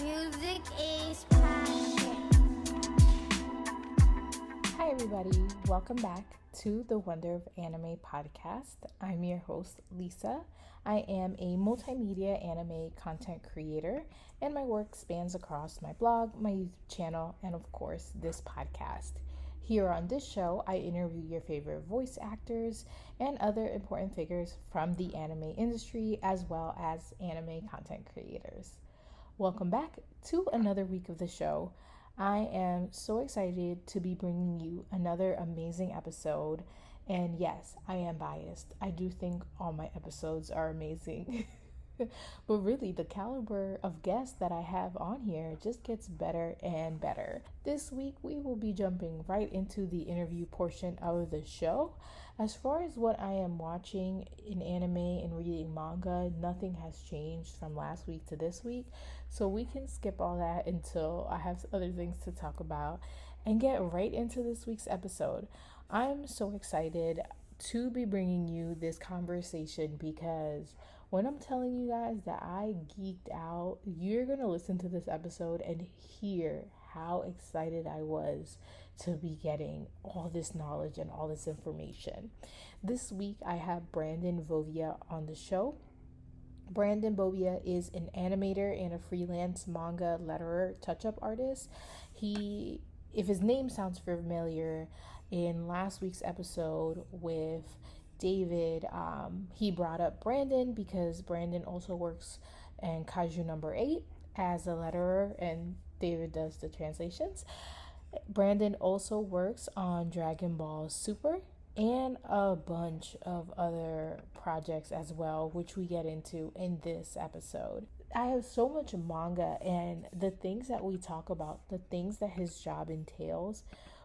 Music is passion. Hi, everybody. Welcome back to the Wonder of Anime podcast. I'm your host, Lisa. I am a multimedia anime content creator, and my work spans across my blog, my YouTube channel, and of course, this podcast. Here on this show, I interview your favorite voice actors and other important figures from the anime industry, as well as anime content creators. Welcome back to another week of the show. I am so excited to be bringing you another amazing episode. And yes, I am biased. I do think all my episodes are amazing. But really, the caliber of guests that I have on here just gets better and better. This week, we will be jumping right into the interview portion of the show. As far as what I am watching in anime and reading manga, nothing has changed from last week to this week. So we can skip all that until I have other things to talk about and get right into this week's episode. I'm so excited to be bringing you this conversation because when I'm telling you guys that I geeked out, you're going to listen to this episode and hear how excited I was to be getting all this knowledge and all this information. This week, I have Brandon Vovia on the show. Brandon Bobia is an animator and a freelance manga letterer touch-up artist. If his name sounds familiar, in last week's episode with David, he brought up Brandon because Brandon also works in Kaiju No. 8 as a letterer, and David does the translations. Brandon also works on Dragon Ball Super and a bunch of other projects as well, which we get into in this episode. I have so much manga, and the things that we talk about, the things that his job entails,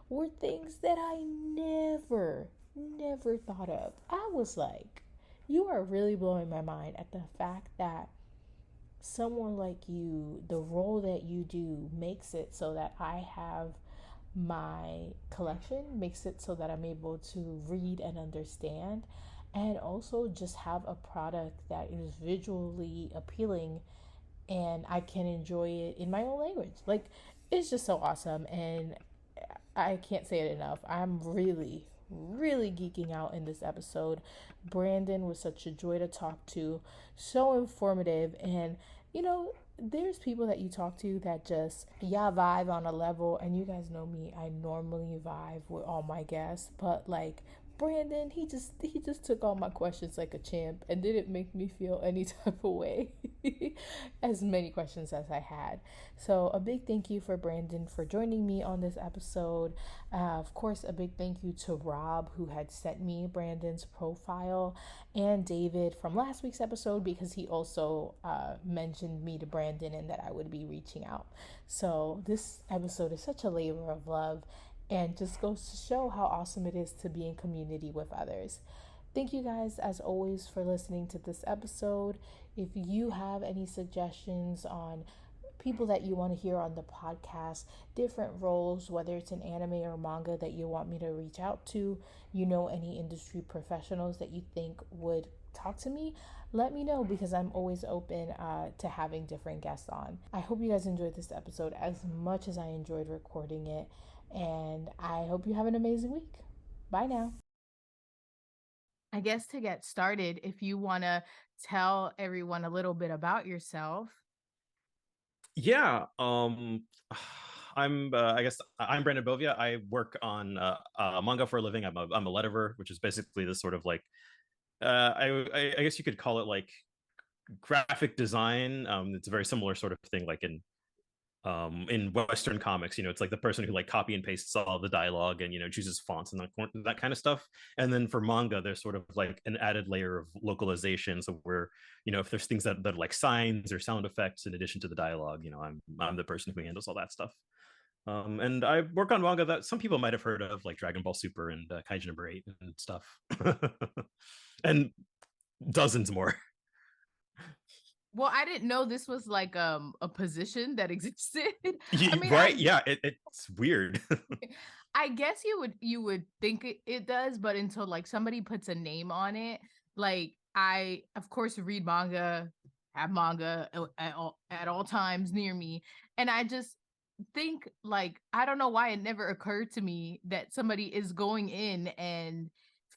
were things that I never thought of. I was like, you are really blowing my mind at the fact that someone like you, the role that you do, makes it so that I have my collection, makes it so that I'm able to read and understand, and also just have a product that is visually appealing and I can enjoy it in my own language. Like, it's just so awesome, and I can't say it enough. I'm really geeking out in this episode. Brandon was such a joy to talk to, so informative, and there's people that you talk to that just vibe on a level, and you guys know me, I normally vibe with all my guests, but like Brandon, he just took all my questions like a champ and didn't make me feel any type of way. As many questions as I had. So a big thank you for Brandon for joining me on this episode. Of course, a big thank you to Rob, who had sent me Brandon's profile, and David from last week's episode, because he also mentioned me to Brandon and that I would be reaching out. So this episode is such a labor of love and just goes to show how awesome it is to be in community with others. Thank you guys, as always, for listening to this episode. If you have any suggestions on people that you want to hear on the podcast, different roles, whether it's an anime or manga that you want me to reach out to, any industry professionals that you think would talk to me, let me know, because I'm always open to having different guests on. I hope you guys enjoyed this episode as much as I enjoyed recording it, and I hope you have an amazing week. Bye now. I guess to get started, if you want to tell everyone a little bit about yourself. Yeah. I guess I'm Brandon Bovia. I work on manga for a living. I'm a letterer, which is basically this sort of like I guess you could call it like graphic design. It's a very similar sort of thing like in Western comics. It's like the person who like copy and pastes all the dialogue and chooses fonts and that kind of stuff. And then for manga, there's sort of like an added layer of localization. So where if there's things that are like signs or sound effects in addition to the dialogue, I'm the person who handles all that stuff. And I work on manga that some people might have heard of, like Dragon Ball Super and Kaiju No. 8 and stuff, and dozens more. Well, I didn't know this was like a position that existed. I mean, right? Yeah, it's weird. I guess you would think it does, but until like somebody puts a name on it, like I of course read manga have manga at all times near me. And I just think, like, I don't know why it never occurred to me that somebody is going in and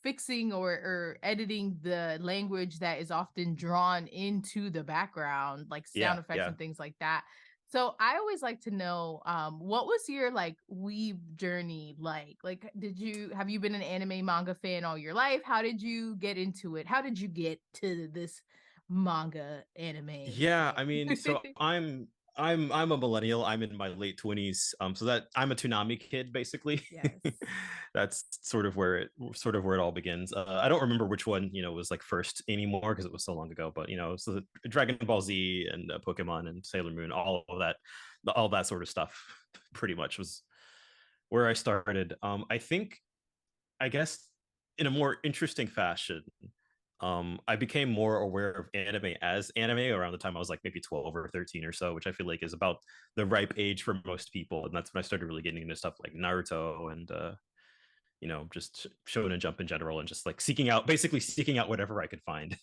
fixing or editing the language that is often drawn into the background, like sound Yeah, effects yeah. and things like that. So I always like to know, what was your like weeb journey like? Like, have you been an anime manga fan all your life? How did you get into it? How did you get to this manga anime Yeah, I mean, fan? so I'm a millennial. I'm in my late 20s. So that I'm a Toonami kid basically. Yes. That's sort of where it all begins. I don't remember which one, was like first anymore because it was so long ago, but so the Dragon Ball Z and Pokemon and Sailor Moon, all that sort of stuff pretty much was where I started. I guess in a more interesting fashion, I became more aware of anime as anime around the time I was like maybe 12 or 13 or so, which I feel like is about the ripe age for most people. And that's when I started really getting into stuff like Naruto and just Shonen Jump in general, and just like basically seeking out whatever I could find.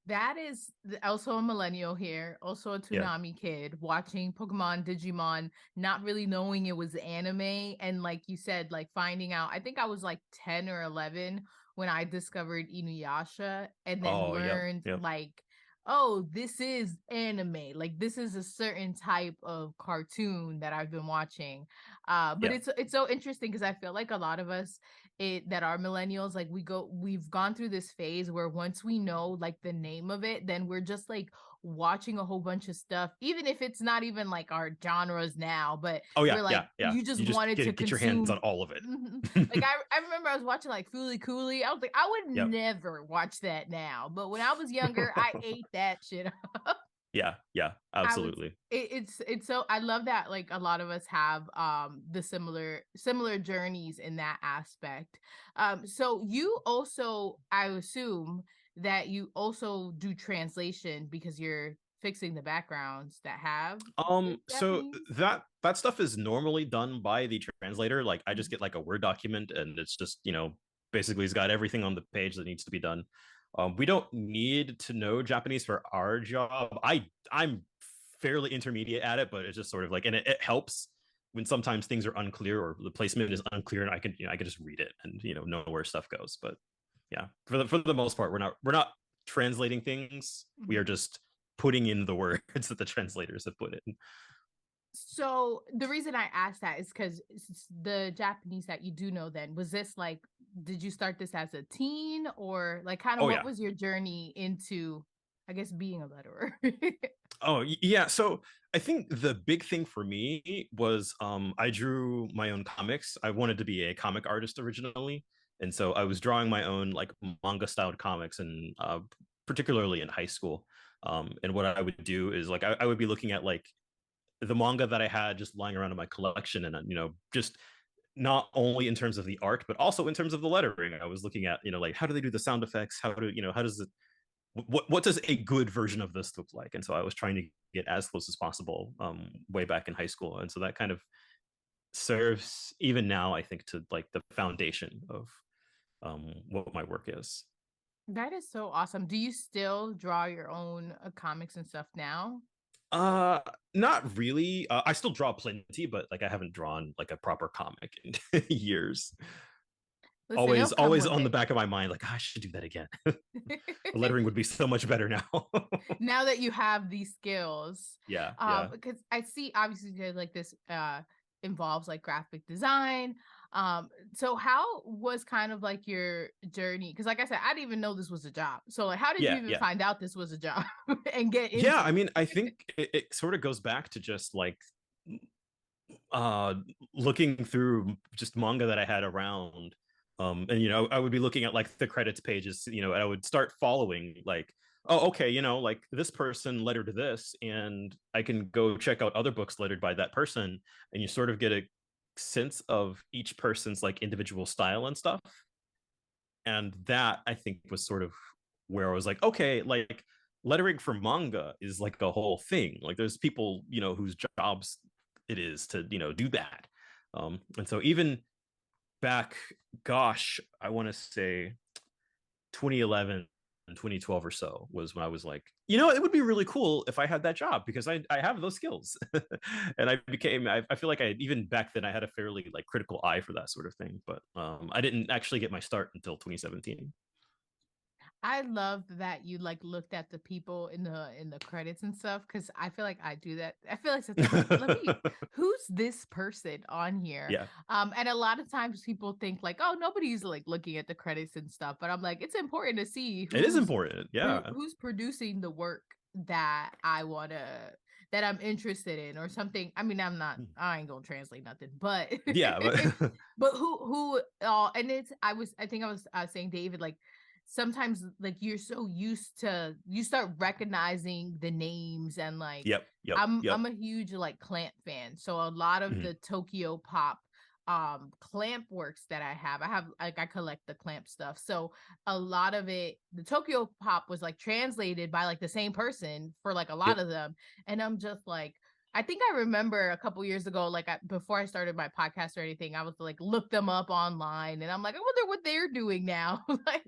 That is also a millennial here, also a Yeah. Toonami kid, watching Pokemon, Digimon, not really knowing it was anime. And like you said, like finding out, I think I was like 10 or 11 when I discovered Inuyasha and then Oh, yep, learned yep, like, oh, this is anime. Like this is a certain type of cartoon that I've been watching. But yeah. it's so interesting because I feel like a lot of us that are millennials, like we've gone through this phase where once we know like the name of it, then we're just like watching a whole bunch of stuff, even if it's not even like our genres now, but Oh, yeah, we're like, yeah, yeah. you just You just wanted to get your hands on consume. all of it. Mhm. Like I remember I was watching like Fooly Cooley. I was like, I would Yep. never watch that now, but when I was younger, I ate that shit. Yeah, yeah, I was absolutely. it's so I love that like a lot of us have the similar journeys in that aspect. So you also, I assume that you also do translation because you're fixing the backgrounds that have the So Japanese. that stuff is normally done by the translator. Like I just Mhm. get like a Word document, and it's just, basically it's got everything on the page that needs to be done. We don't need to know Japanese for our job. I'm fairly intermediate at it, but it's just sort of like, and it helps when sometimes things are unclear or the placement is unclear, and I can just read it and know where stuff goes. But yeah, for the most part, we're not translating things. We Mhm. are just putting in the words that the translators have put in. So the reason I asked that is because the Japanese that you do know, then was this like, did you start this as a teen or like kind of Oh, what yeah. was your journey into, I guess, being a letterer? Oh, yeah. So I think the big thing for me was I drew my own comics. I wanted to be a comic artist originally, and so I was drawing my own like manga styled comics, and particularly in high school. And what I would do is like I would be looking at like the manga that I had just lying around in my collection, and just not only in terms of the art, but also in terms of the lettering. I was looking at like how do they do the sound effects? How does it what does a good version of this look like? And so I was trying to get as close as possible way back in high school, and so that kind of serves even now, I think, to like the foundation of what my work is. That is so awesome. Do you still draw your own comics and stuff now? uh Not really. I still draw plenty, but like I haven't drawn like a proper comic in years. Listen, it'll come Always one on the day. back of my mind, like I should do that again. The lettering would be so much better now. Now that you have these skills, Yeah, yeah. because I see obviously there's like this involves like graphic design. So how was kind of like your journey? Because like I said, I didn't even know this was a job. So like how did you Yeah, even yeah. find out this was a job and get Yeah, into I mean, I it? think it sort of goes back to just like uh looking through just manga that I had around. And I would be looking at like the credits pages, and I would start following like, oh, okay, like this person lettered this, and I can go check out other books lettered by that person, and you sort of get a sense of each person's like individual style and stuff. And that, I think, was sort of where I was like, okay, like lettering for manga is like a whole thing. Like there's people, whose jobs it is to, do that. And so even back, gosh, I want to say 2011, 2012 or so was when I was like, you know, it would be really cool if I had that job because I have those skills. And I feel like I even back then I had a fairly like critical eye for that sort of thing, but I didn't actually get my start until 2017. I love that you like looked at the people in the credits and stuff because I feel like I do that. I feel like sometimes I'm like, let me who's this person on here? Yeah, And a lot of times people think like, oh, nobody's like looking at the credits and stuff, but I'm like, it's important to see it is important. Yeah. who's producing the work that I wanna that I'm interested in or something. I mean, I ain't gonna translate nothing, but Yeah, but but who and it's I think I was saying David like sometimes like you're so used to you start recognizing the names and like yep. I'm a huge like Clamp fan. So a lot of Mhm. the Tokyo Pop Clamp works that I have like I collect the Clamp stuff. So a lot of it the Tokyo Pop was like translated by like the same person for like a lot Yep. of them. And I'm just like I think I remember a couple years ago, like before I started my podcast or anything, I was like look them up online, and I'm like, I wonder what they're doing now. Like,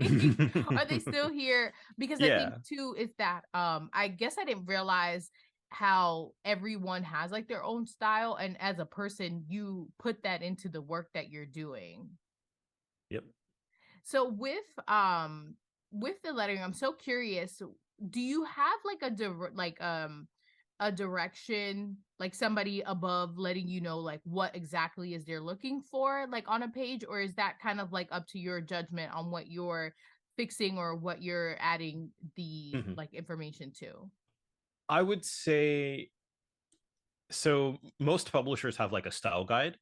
are they still here? Because I think Yeah. too is that I guess I didn't realize how everyone has like their own style, and as a person, you put that into the work that you're doing. Yep. So with the lettering, I'm so curious. Do you have like a direction, like somebody above letting you know like what exactly is they're looking for, like on a page, or is that kind of like up to your judgment on what you're fixing or what you're adding the Mhm. like information to? I would say so. Most publishers have like a style guide,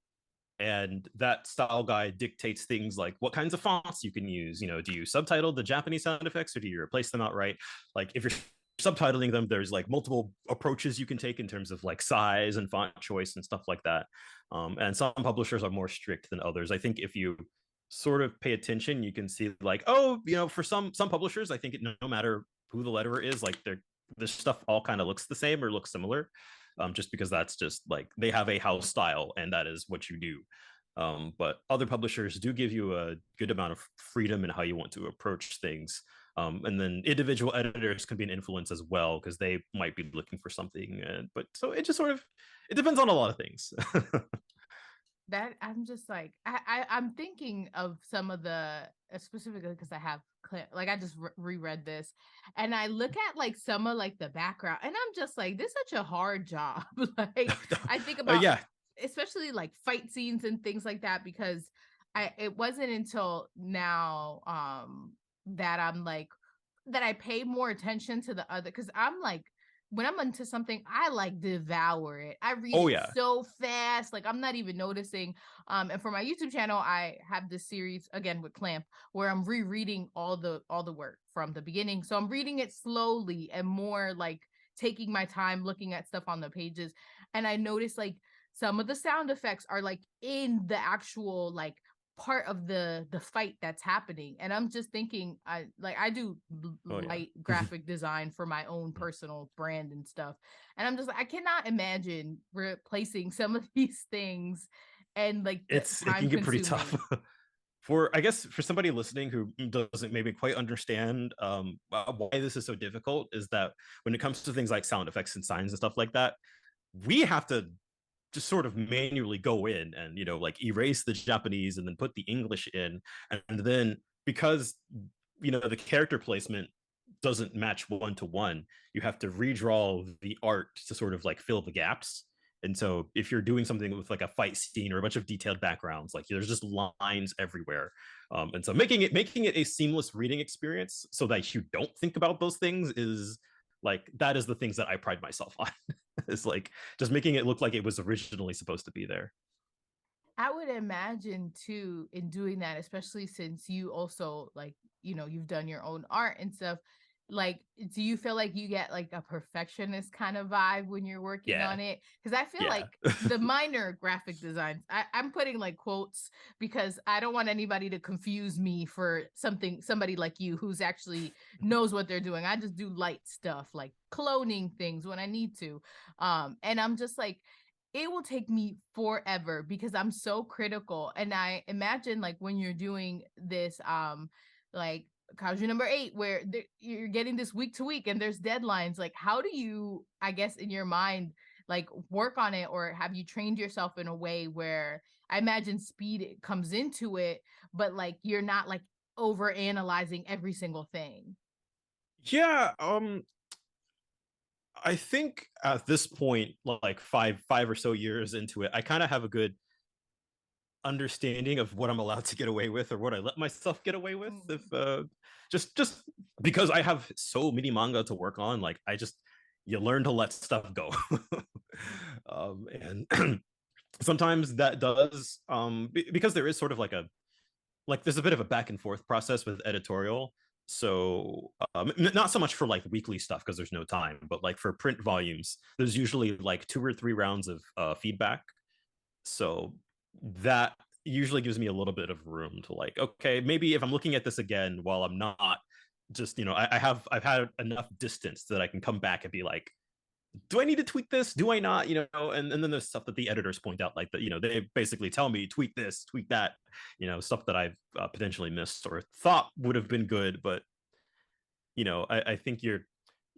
and that style guide dictates things like what kinds of fonts you can use. You know, do you subtitle the Japanese sound effects or do you replace them outright? Like if you're subtitling them, there's like multiple approaches you can take in terms of like size and font choice and stuff like that. And some publishers are more strict than others. I think if you sort of pay attention, you can see like, oh, you know, for some publishers, I think no matter who the letterer is, like this stuff all kind of looks the same or looks similar, just because that's just like they have a house style and that is what you do. But other publishers do give you a good amount of freedom in how you want to approach things. And then individual editors can be an influence as well because they might be looking for something. But so it just sort of it depends on a lot of things. That I'm just like I'm thinking of some of the specifically because I have like I just reread this and I look at like some of like the background and I'm just like this is such a hard job. Like I think about Yeah. especially like fight scenes and things like that because I it wasn't until now that I'm like that I pay more attention to the other because I'm like when I'm into something, I like devour it. I read Oh it yeah. so fast, like I'm not even noticing. And for my YouTube channel, I have this series again with Clamp where I'm rereading all the work from the beginning. So I'm reading it slowly and more like taking my time looking at stuff on the pages. And I noticed like some of the sound effects are like in the actual like part of the fight that's happening and I'm just thinking I do Oh yeah. light graphic design for my own personal brand and stuff and I'm just like I cannot imagine replacing some of these things and like the It can time get pretty tough. consuming. For I guess for somebody listening who doesn't maybe quite understand why this is so difficult is that when it comes to things like sound effects and signs and stuff like that, we have to just sort of manually go in and you know like erase the Japanese and then put the English in, and then because you know the character placement doesn't match one to one, you have to redraw the art to sort of like fill the gaps. And so if you're doing something with like a fight scene or a bunch of detailed backgrounds, like there's just lines everywhere. And so making it a seamless reading experience so that you don't think about those things is like that is the things that I pride myself on. It's like just making it look like it was originally supposed to be there. I would imagine too in doing that, especially since you also like, you know, you've done your own art and stuff. Like, do you feel like you get like a perfectionist kind of vibe when you're working Yeah. on it? Because I feel Yeah. like the minor graphic designs, I'm putting like quotes because I don't want anybody to confuse me for somebody like you who's actually knows what they're doing. I just do light stuff like cloning things when I need to. And I'm just like, it will take me forever because I'm so critical. And I imagine like when you're doing this, like Kaiju number 8, where you're getting this week to week and there's deadlines. Like, how do you, I guess, in your mind, like work on it, or have you trained yourself in a way where I imagine speed comes into it, but like you're not like over analyzing every single thing? Yeah, I think at this point, like five or so years into it, I kind of have a good understanding of what I'm allowed to get away with or what I let myself get away with. If just because I have so many manga to work on, like I just you learn to let stuff go. And sometimes that does because there is sort of like there's a bit of a back and forth process with editorial. So not so much for like weekly stuff because there's no time, but like for print volumes there's usually like 2 or 3 rounds of feedback. So that usually gives me a little bit of room to like, okay, maybe if I'm looking at this again while I'm not just, I've had enough distance that I can come back and be like, do I need to tweak this? Do I not? And then there's stuff that the editors point out, like that, they basically tell me tweak this, tweak that, stuff that I've potentially missed or thought would have been good, but I think your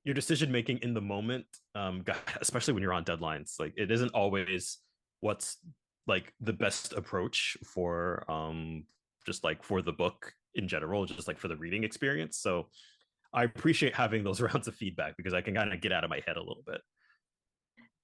decision making in the moment, especially when you're on deadlines, like it isn't always what's like the best approach for just like for the book in general, just like for the reading experience. So I appreciate having those rounds of feedback because I can kind of get out of my head a little bit.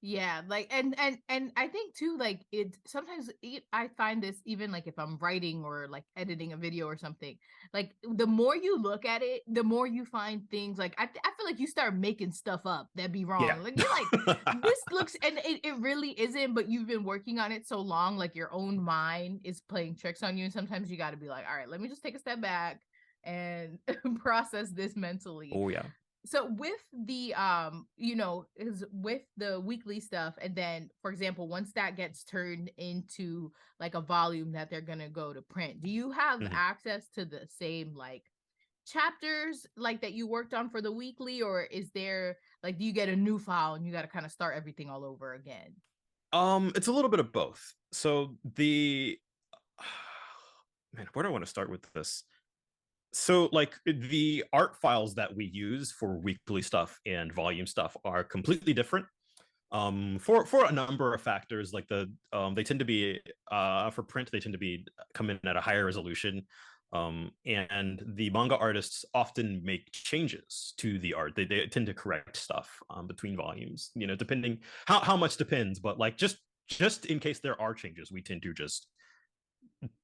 Yeah, like and I think too, like it sometimes I find this even like if I'm writing or like editing a video or something, like the more you look at it, the more you find things like I feel like you start making stuff up that be Yeah. wrong. Like you're like, this looks, and it really isn't, but you've been working on it so long, like your own mind is playing tricks on you. And sometimes you got to be like, all right, let me just take a step back and process this mentally. Oh yeah. So with the is with the weekly stuff, and then for example, once that gets turned into like a volume that they're gonna go to print, do you have Mhm. access to the same like chapters like that you worked on for the weekly, or is there like, do you get a new file and you got to kind of start everything all over again? It's a little bit of both. So the man, where do I want to start with this? So like the art files that we use for weekly stuff and volume stuff are completely different for a number of factors. Like they tend to be for print, they tend to be come in at a higher resolution, and the manga artists often make changes to the art. They tend to correct stuff between volumes, depending how much depends, but like just in case there are changes, we tend to just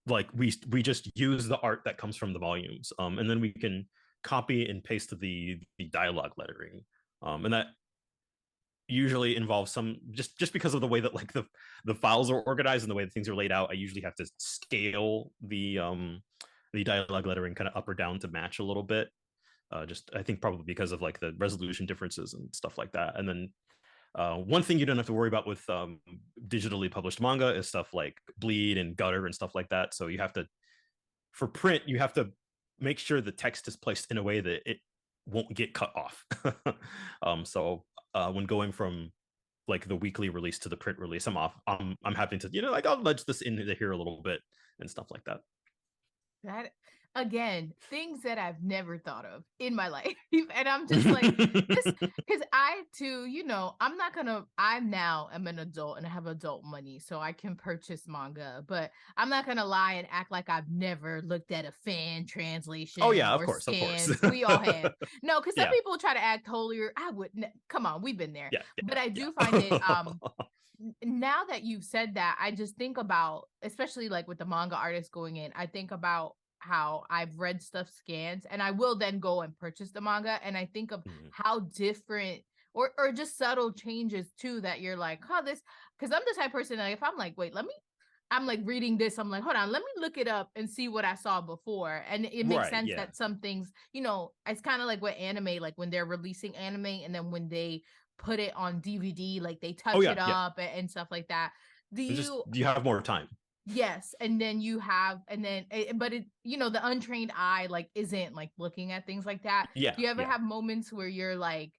like we just use the art that comes from the volumes, and then we can copy and paste the dialogue lettering, and that usually involves some just because of the way that like the files are organized and the way that things are laid out. I usually have to scale the dialogue lettering kind of up or down to match a little bit, just I think probably because of like the resolution differences and stuff like that. And then one thing you don't have to worry about with digitally published manga is stuff like bleed and gutter and stuff like that. So you have to, for print, you have to make sure the text is placed in a way that it won't get cut off. So when going from like the weekly release to the print release, I'm having to, like I'll nudge this in here a little bit and stuff like that. That again, things that I've never thought of in my life. And I'm just like, this because I too, I'm not gonna, I'm now am an adult and I have adult money, so I can purchase manga, but I'm not gonna lie and act like I've never looked at a fan Oh translation yeah, of or course, of course. scans. We all have. No, because some Yeah, people try to act holier. I wouldn't, come on, we've been there. yeah, But I yeah, do find it yeah. now that you've said that, I just think about, especially like with the manga artists going in, I think about how I've read stuff scans and I will then go and purchase the manga. And I think of Mhm. how different or just subtle changes too that you're like, huh, this, because I'm the type of person that if I'm like, wait, I'm like reading this, I'm like, hold on, let me look it up and see what I saw before. And it makes Right, sense yeah. that some things, it's kind of like with anime, like when they're releasing anime and then when they put it on DVD, like they Oh touch yeah, it yeah. up and stuff like that. Do It's just you you have more time. Yes, and then you have, and then, but it, the untrained eye like isn't like looking at things like that. Yeah, Do you ever yeah. have moments where you're like,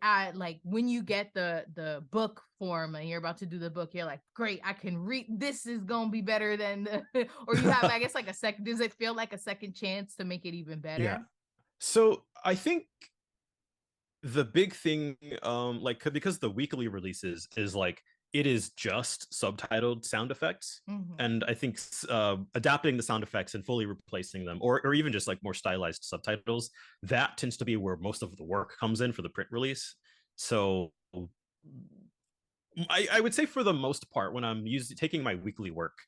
I like when you get the book form and you're about to do the book, you're like, great, I can read. This is gonna be better than the, or you have, I guess, like a second. Does it feel like a second chance to make it even Yeah. better? So I think the big thing, like because the weekly releases is like it is just subtitled sound effects. Mm-hmm. And I think adapting the sound effects and fully replacing them, or even just like more stylized subtitles, that tends to be where most of the work comes in for the print release. So I would say for the most part, when I'm taking my weekly work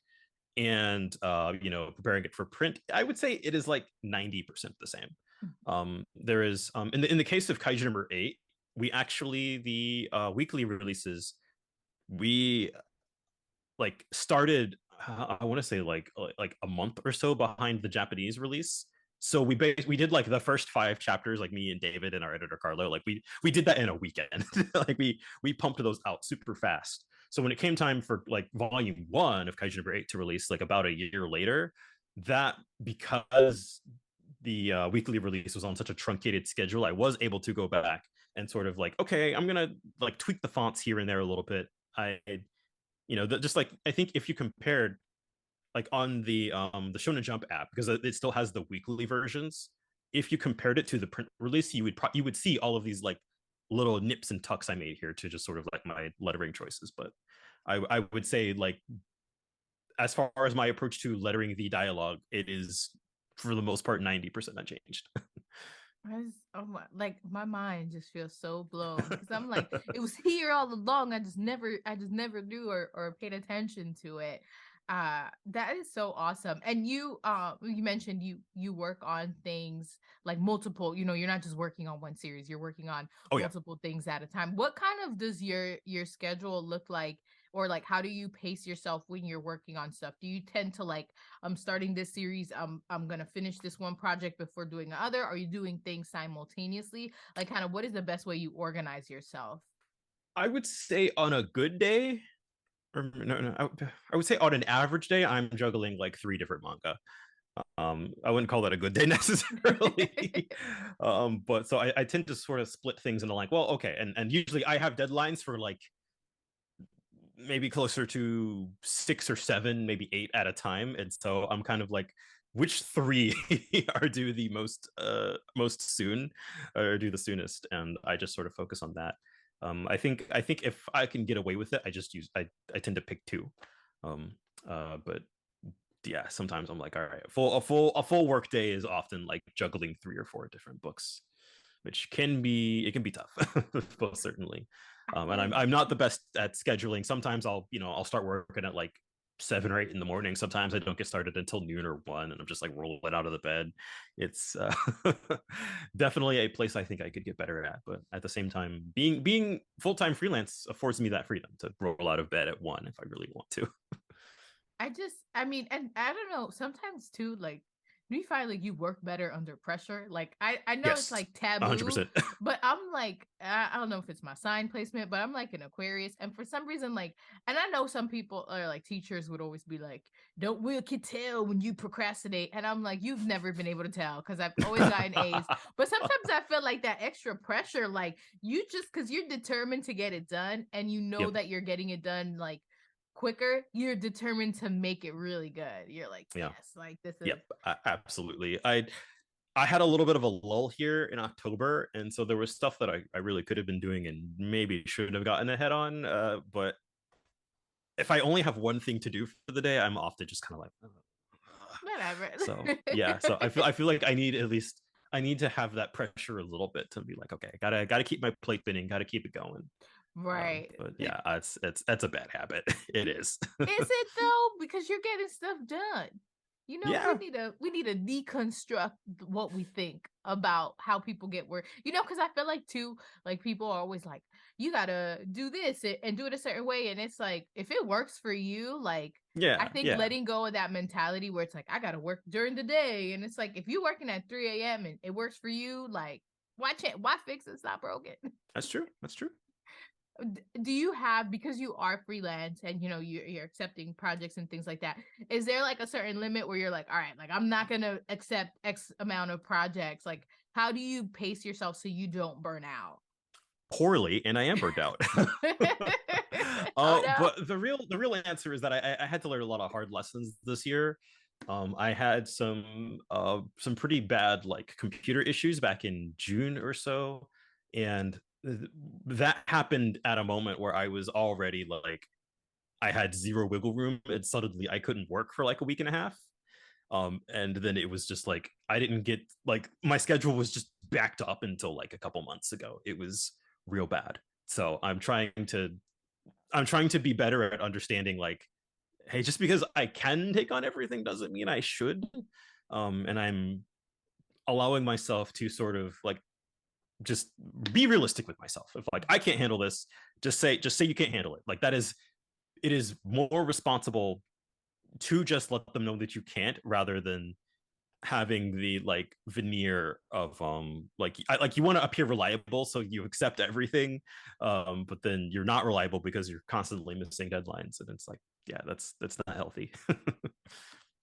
and preparing it for print, I would say it is like 90% the same. There is in the case of Kaiju number 8, we actually the weekly releases, we like started I want to say like a month or so behind the Japanese release. So we did like the first 5 chapters, like me and David and our editor Carlo, like we did that in a weekend. Like we pumped those out super fast. So when it came time for like volume 1 of Kaiju number 8 to release, like about a year later, that because the weekly release was on such a truncated schedule, I was able to go back and sort of like, okay, I'm gonna like tweak the fonts here and there a little bit. I just like I think if you compared like on the Shonen Jump app, because it still has the weekly versions, if you compared it to the print release, you would see all of these like little nips and tucks I made here to just sort of like my lettering choices. But I would say like as far as my approach to lettering the dialogue, it is for the most part 90% unchanged. Like my mind just feels so blown because I'm like, it was here all along. I just never knew or paid attention to it. That is so awesome. And you mentioned you work on things like multiple, you're not just working on one series, you're working on Oh yeah. multiple things at a time. What kind of does your schedule look like? Or like how do you pace yourself when you're working on stuff? Do you tend to like, I'm starting this series, I'm gonna finish this one project before doing the other? Are you doing things simultaneously? Like kind of what is the best way you organize yourself? I would say on a good day, or no, I would say on an average day, I'm juggling like 3 different manga. I wouldn't call that a good day necessarily. But so I tend to sort of split things into like, well, okay, and usually I have deadlines for like maybe closer to 6 or 7, maybe 8 at a time, and so I'm kind of like, which 3 are due the most soon, or do the soonest, and I just sort of focus on that. I think if I can get away with it, I tend to pick 2. um but yeah, sometimes I'm like, all right, a full work day is often like juggling 3 or 4 different books, which can be tough, most certainly. I And feel I'm not the best at scheduling. Sometimes I'll start working at like 7 or 8 in the morning. Sometimes I don't get started until noon or 1, and I'm just like rolling out of the bed. It's definitely a place I think I could get better at. But at the same time, being full-time freelance affords me that freedom to roll out of bed at 1 if I really want to. I mean, and I don't know, sometimes too, like, do you find like you work better under pressure? Like, I know it's Yes, like taboo, 100%. but I'm like, I don't know if it's my sign placement, but I'm like an Aquarius. And for some reason, like, and I know some people are like teachers would always be like, don't we can tell when you procrastinate. And I'm like, you've never been able to tell because I've always gotten A's. But sometimes I feel like that extra pressure, like you just because you're determined to get it done and you know Yep. that you're getting it done like quicker, you're determined to make it really good. You're like, Yeah. yes, like this is Yep. Absolutely. I had a little bit of a lull here in October, and so there was stuff that I really could have been doing and maybe should have gotten ahead on. But if I only have one thing to do for the day, I'm often just kind of like, whatever. so yeah. So I feel like I need to have that pressure a little bit to be like, okay, gotta keep my plate spinning, gotta keep it going. Right. But yeah, it's that's a bad habit. It is. Is it though? Because you're getting stuff done. Yeah. We need to deconstruct what we think about how people get work. Because I feel like too, like people are always like, you gotta do this and do it a certain way. And it's like, if it works for you, like I Yeah. think Yeah. letting go of that mentality where it's like, I gotta work during the day. And it's like, if you're working at 3 a.m. and it works for you, like why fix it? It's not broken. That's true. That's true. Do you have, because you are freelance and you're accepting projects and things like that, is there like a certain limit where you're like, all right, like I'm not gonna accept X amount of projects? Like how do you pace yourself so you don't burn out? poorly, and I am burnt out. Oh no. But the real answer is that I had to learn a lot of hard lessons this year. I had some pretty bad like computer issues back in June or so, and that happened at a moment where I was already like I had zero wiggle room, and suddenly I couldn't work for like a week and a half. And then it was just like I didn't get like my schedule was just backed up until like a couple months ago. It was real bad. So I'm trying to be better at understanding like, hey, just because I can take on everything doesn't mean I should. And I'm allowing myself to sort of like just be realistic with myself. If like I can't handle this, just say you can't handle it. Like that is it is more responsible to just let them know that you can't rather than having the like veneer of like you want to appear reliable so you accept everything, but then you're not reliable because you're constantly missing deadlines, and it's like yeah, that's not healthy.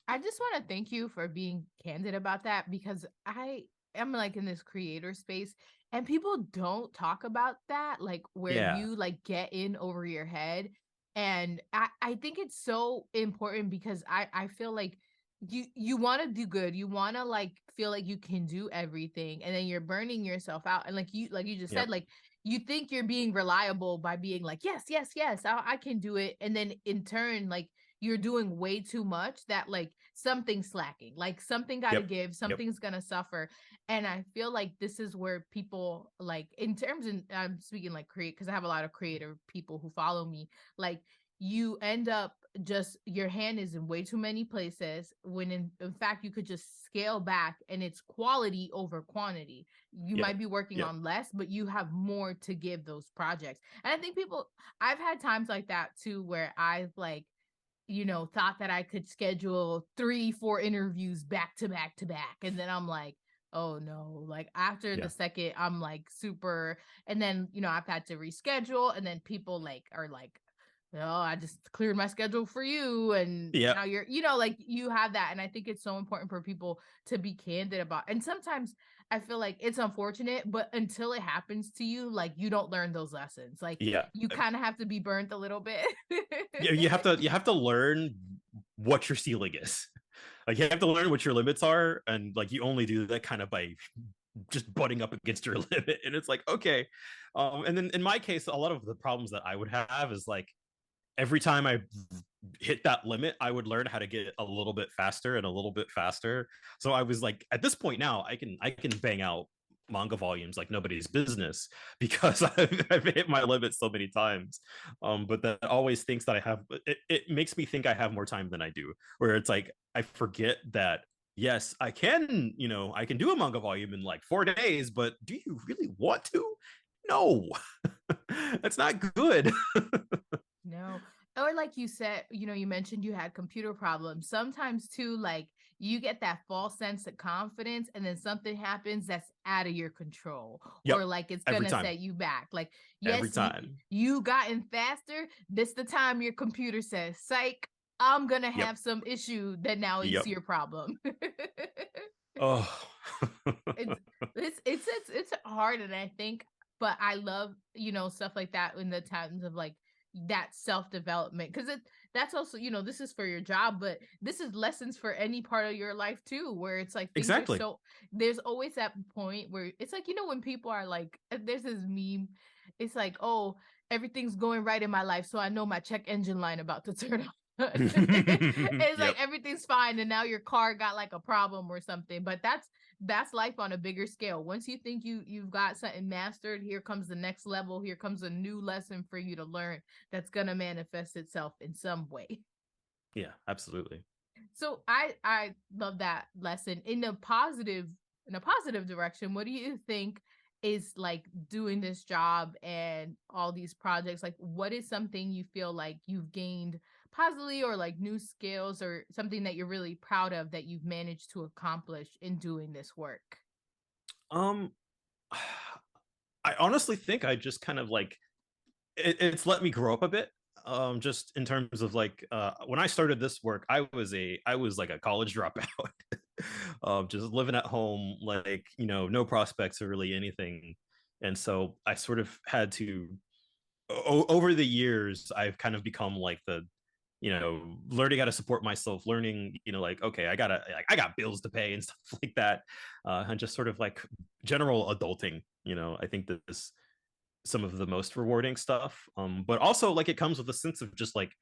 I just want to thank you for being candid about that because I am like in this creator space and people don't talk about that, like where Yeah, you like get in over your head. And I think it's so important because I feel like you want to do good. You want to like feel like you can do everything and then you're burning yourself out. And like you just yep, said, like you think you're being reliable by being like, yes, yes, yes, I can do it. And then in turn, like you're doing way too much that like something's slacking, like something got to yep, give, yep, something's gonna suffer. And I feel like this is where people like in terms of I'm speaking like create because I have a lot of creative people who follow me, like you end up just your hand is in way too many places when in fact you could just scale back and it's quality over quantity. You yep, might be working yep, on less but you have more to give those projects. And I think people I've had times like that too where I've like thought that I could schedule 3 4 interviews back to back to back. And then I'm like, oh no, like after the yeah, second, I'm like super. And then, I've had to reschedule. And then people like are like, oh, I just cleared my schedule for you. And yeah, now you're, like you have that. And I think it's so important for people to be candid about. And sometimes I feel like it's unfortunate, but until it happens to you, like you don't learn those lessons. Like yeah. you kind of have to be burnt a little bit. Yeah, you have to learn what your ceiling is. Like you have to learn what your limits are, and like you only do that kind of by just butting up against your limit. And it's like okay, and then in my case, a lot of the problems that I would have is like every time I hit that limit, I would learn how to get a little bit faster and a little bit faster. So I was like, at this point now, I can bang out manga volumes like nobody's business because I've hit my limit so many times. But that always thinks that I have. It makes me think I have more time than I do. Where it's like I forget that yes, I can do a manga volume in like 4 days, but do you really want to? No, that's not good. No. Or like you said, you mentioned you had computer problems. Sometimes too, like you get that false sense of confidence and then something happens that's out of your control Yep, or like it's every gonna time, set you back. Like, every yes, time. you gotten faster. This the time your computer says, psych, I'm gonna Yep, have some issue that now is yep. your problem. Oh, it's it's hard and I think but I love stuff like that in the times of like that self-development because that's also this is for your job but this is lessons for any part of your life too where it's like things are exactly. so there's always that point where it's like when people are like there's this meme, it's like, oh, everything's going right in my life so I know my check engine line about to turn on. It's like Yep. everything's fine and now your car got like a problem or something, but that's life on a bigger scale. Once you think you've got something mastered, here comes the next level, here comes a new lesson for you to learn that's going to manifest itself in some way. Yeah, absolutely. So I love that lesson in a positive direction. What do you think is like doing this job and all these projects? Like what is something you feel like you've gained positively or like new skills or something that you're really proud of that you've managed to accomplish in doing this work? Um, I honestly think I just kind of like it's let me grow up a bit. Just in terms of like when I started this work, I was like a college dropout. Just living at home, like no prospects or really anything. And so I sort of had to over the years I've kind of become like the learning how to support myself, learning like okay, I got bills to pay and stuff like that, and just sort of like general adulting. I think that this some of the most rewarding stuff, but also like it comes with a sense of just like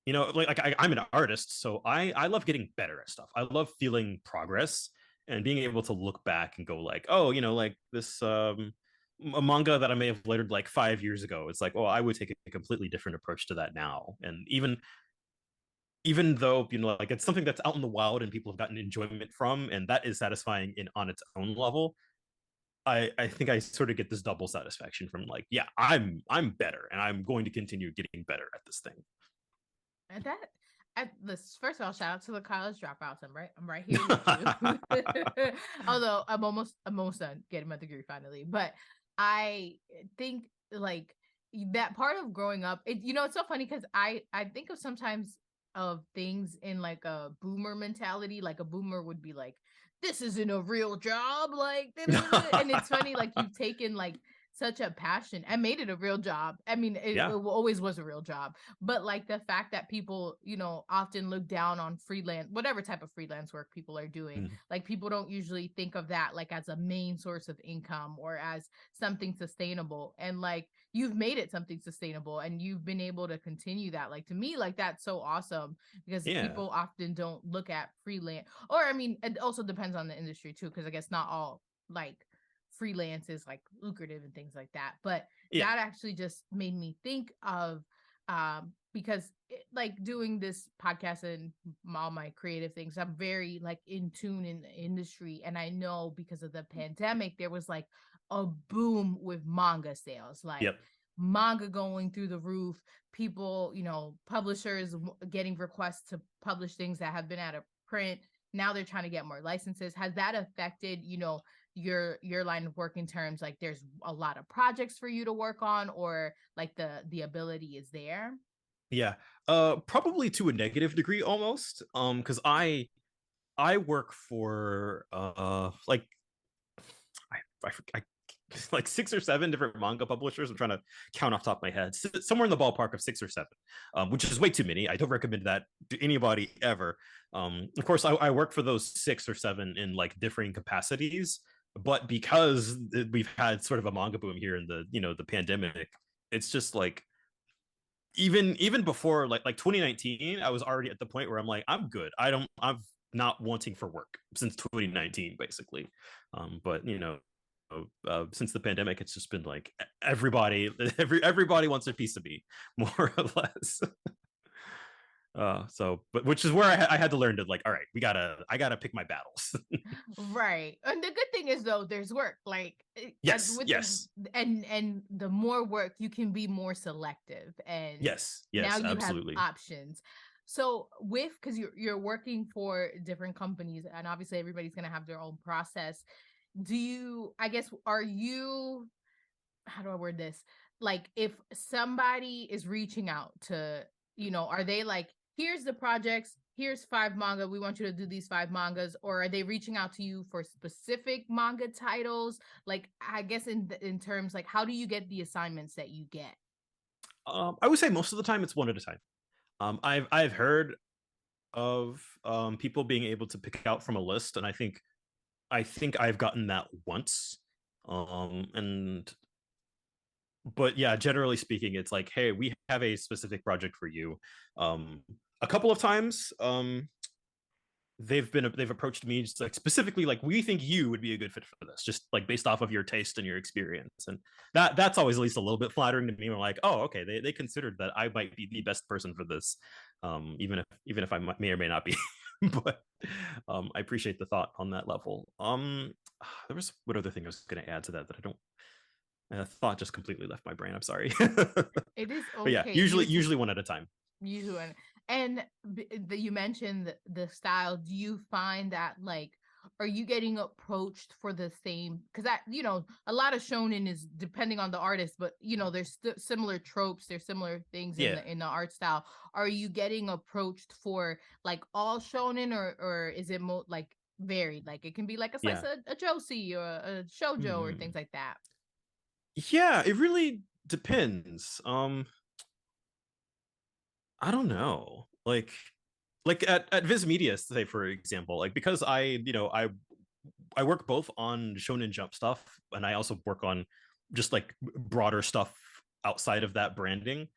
I'm an artist, so I love getting better at stuff. I love feeling progress and being able to look back and go like, oh, like this a manga that I may have lettered like 5 years ago. It's like, oh, I would take a completely different approach to that now. And even though like it's something that's out in the wild and people have gotten enjoyment from, and that is satisfying in on its own level, I think I sort of get this double satisfaction from like, yeah, I'm better and I'm going to continue getting better at this thing. And that, this first of all, shout out to the college dropouts. I'm right here with you. Although I'm almost done getting my degree finally, but I think like that part of growing up, it's so funny because I think of sometimes of things in like a boomer mentality. Like a boomer would be like, this isn't a real job, like, and it's funny, like you've taken like such a passion and made it a real job. I mean, it always was a real job, but like the fact that people, often look down on freelance, whatever type of freelance work people are doing, like people don't usually think of that like as a main source of income or as something sustainable. And like you've made it something sustainable and you've been able to continue that. Like to me, like that's so awesome because people often don't look at freelance, or I mean, it also depends on the industry too, because I guess not all like freelance is like lucrative and things like that, but that actually just made me think of because like doing this podcast and all my creative things, I'm very like in tune in the industry, and I know because of the pandemic there was like a boom with manga sales, like manga going through the roof, people, publishers getting requests to publish things that have been out of print. Now they're trying to get more licenses. Has that affected your line of work in terms like there's a lot of projects for you to work on, or like the ability is there? Probably to a negative degree almost, because I work for like I like 6 or 7 different manga publishers. I'm trying to count off the top of my head, somewhere in the ballpark of 6 or 7, which is way too many. I don't recommend that to anybody ever. Of course, I work for those 6 or 7 in like differing capacities, but because we've had sort of a manga boom here in the pandemic, it's just like even before like 2019, I was already at the point where I'm like, I'm good. I'm not wanting for work since 2019 basically. But since the pandemic, it's just been like everybody wants a piece of me, more or less. But which is where I had to learn to like, all right, I gotta pick my battles. Right. And the good thing is though, there's work. Like yes. And the more work, you can be more selective. And yes, now you absolutely have options. So because you're working for different companies, and obviously everybody's gonna have their own process. Are you, how do I word this? Like if somebody is reaching out to, are they like, here's the projects, here's 5 manga, we want you to do these 5 mangas, or are they reaching out to you for specific manga titles? Like, I guess in terms like, how do you get the assignments that you get? I would say most of the time it's one at a time. I've heard of people being able to pick out from a list, and I think I've gotten that once. And but yeah, generally speaking, it's like, hey, we have a specific project for you. A couple of times, they've approached me just like specifically like, we think you would be a good fit for this, just like based off of your taste and your experience, and that's always at least a little bit flattering to me. We're like, oh, okay, they considered that I might be the best person for this, even if I may or may not be. But I appreciate the thought on that level. There was what other thing I was going to add to that I don't. Thought just completely left my brain. I'm sorry. It is okay. But yeah, usually one at a time. Usually, and you mentioned the style. Do you find that like, are you getting approached for the same? Because a lot of shonen is depending on the artist, but there's similar tropes, there's similar things in the art style. Are you getting approached for like all shonen, or is it like varied? Like it can be like a slice of a Josie or a shoujo or things like that. Yeah, it really depends. I don't know. Like at Viz Media, say for example, like because I work both on Shonen Jump stuff and I also work on just like broader stuff outside of that branding.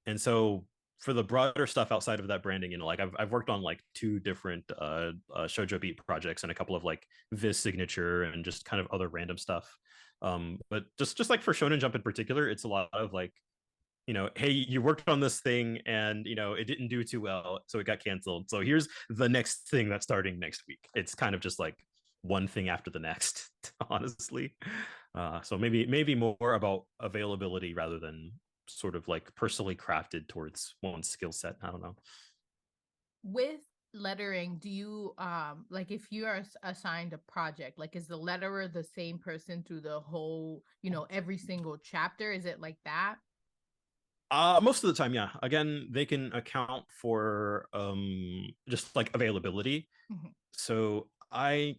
And so for the broader stuff outside of that branding, like I've worked on like two different Shoujo Beat projects and a couple of like Viz Signature and just kind of other random stuff. But just like for Shonen Jump in particular, it's a lot of like, hey, you worked on this thing and it didn't do too well, so it got canceled. So here's the next thing that's starting next week. It's kind of just like one thing after the next, honestly. So maybe more about availability rather than sort of like personally crafted towards one skill set. I don't know. With lettering, do you like if you are assigned a project, like is the letterer the same person through the whole, every single chapter? Is it like that? Most of the time, yeah. Again, they can account for just like availability. Mhm. So I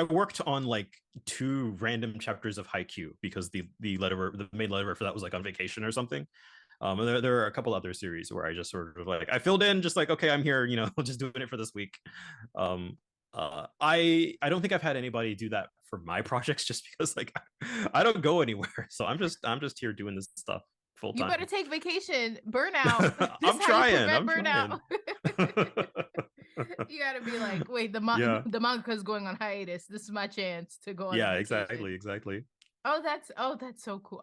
worked on like two random chapters of Haikyuu because the main letterer for that was like on vacation or something. And there are a couple other series where I just sort of like I filled in just like, okay, I'm here, just doing it for this week. Um, I don't think I've had anybody do that for my projects just because like I don't go anywhere, so I'm just here doing this stuff full You better time. take vacation. Burnout. This I'm is how you trying. prevent I'm burnout. trying. You gotta be like, wait, Yeah. the manga's going on hiatus. This is my chance to go on a Yeah, vacation. exactly. Oh, that's so cool.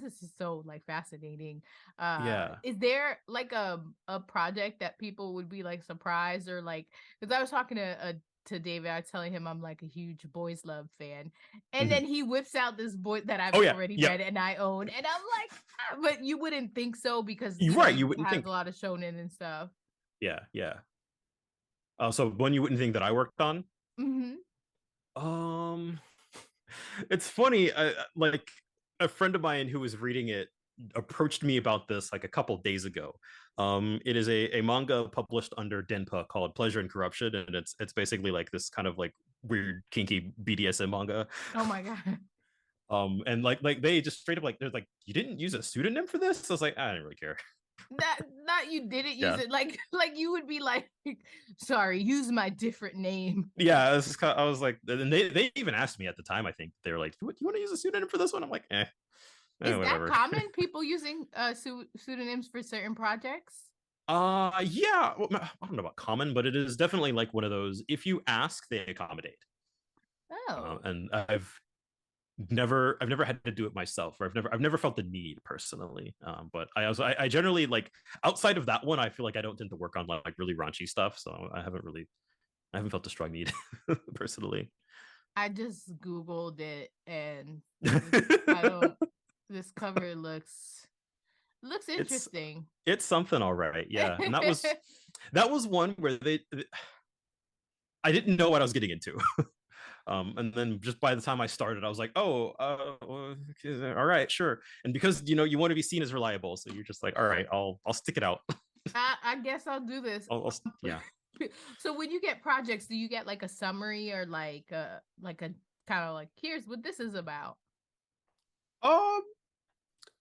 This is so like fascinating. Yeah. Is there like a project that people would be like surprised or like, because I was talking to David, I was telling him I'm like a huge Boys Love fan, and then Mhm. he whips out this boy that I've Oh yeah. already Yeah. read and I own, and I'm like, but you wouldn't think so because You're right. he You wouldn't has a think. lot of shonen and stuff. Yeah. So one you wouldn't think that I worked on. Hmm. Um, it's funny. Like a friend of mine who was reading it approached me about this like a couple days ago. It is a manga published under Denpa called Pleasure and Corruption, and it's basically like this kind of like weird kinky BDSM manga. Oh my god. And like they just straight up like they're like, you didn't use a pseudonym for this? I was like, I didn't really care. Not you didn't use Yeah. it, like you would be like, sorry, use my different name. Yeah, I was like, and they even asked me at the time. I think they were like, "You want to use a pseudonym for this one?" I'm like, Is that whatever." common? People using pseudonyms for certain projects? Yeah, well, I don't know about common, but it is definitely like one of those. If you ask, they accommodate. Oh, And I've never had to do it myself, or I've never felt the need personally. But I generally like outside of that one, I feel like I don't tend to work on like really raunchy stuff, so I haven't felt the strong need personally. I just Googled it and I don't. This cover looks it's interesting. it's something, all right, yeah. And that was one where I didn't know what I was getting into. And then just by the time I started, I was like, oh, all right, sure. And because you want to be seen as reliable, so you're just like, all right, I'll stick it out. I guess I'll do this. Yeah. So when you get projects, do you get like a summary or like a kind of like, here's what this is about? Um,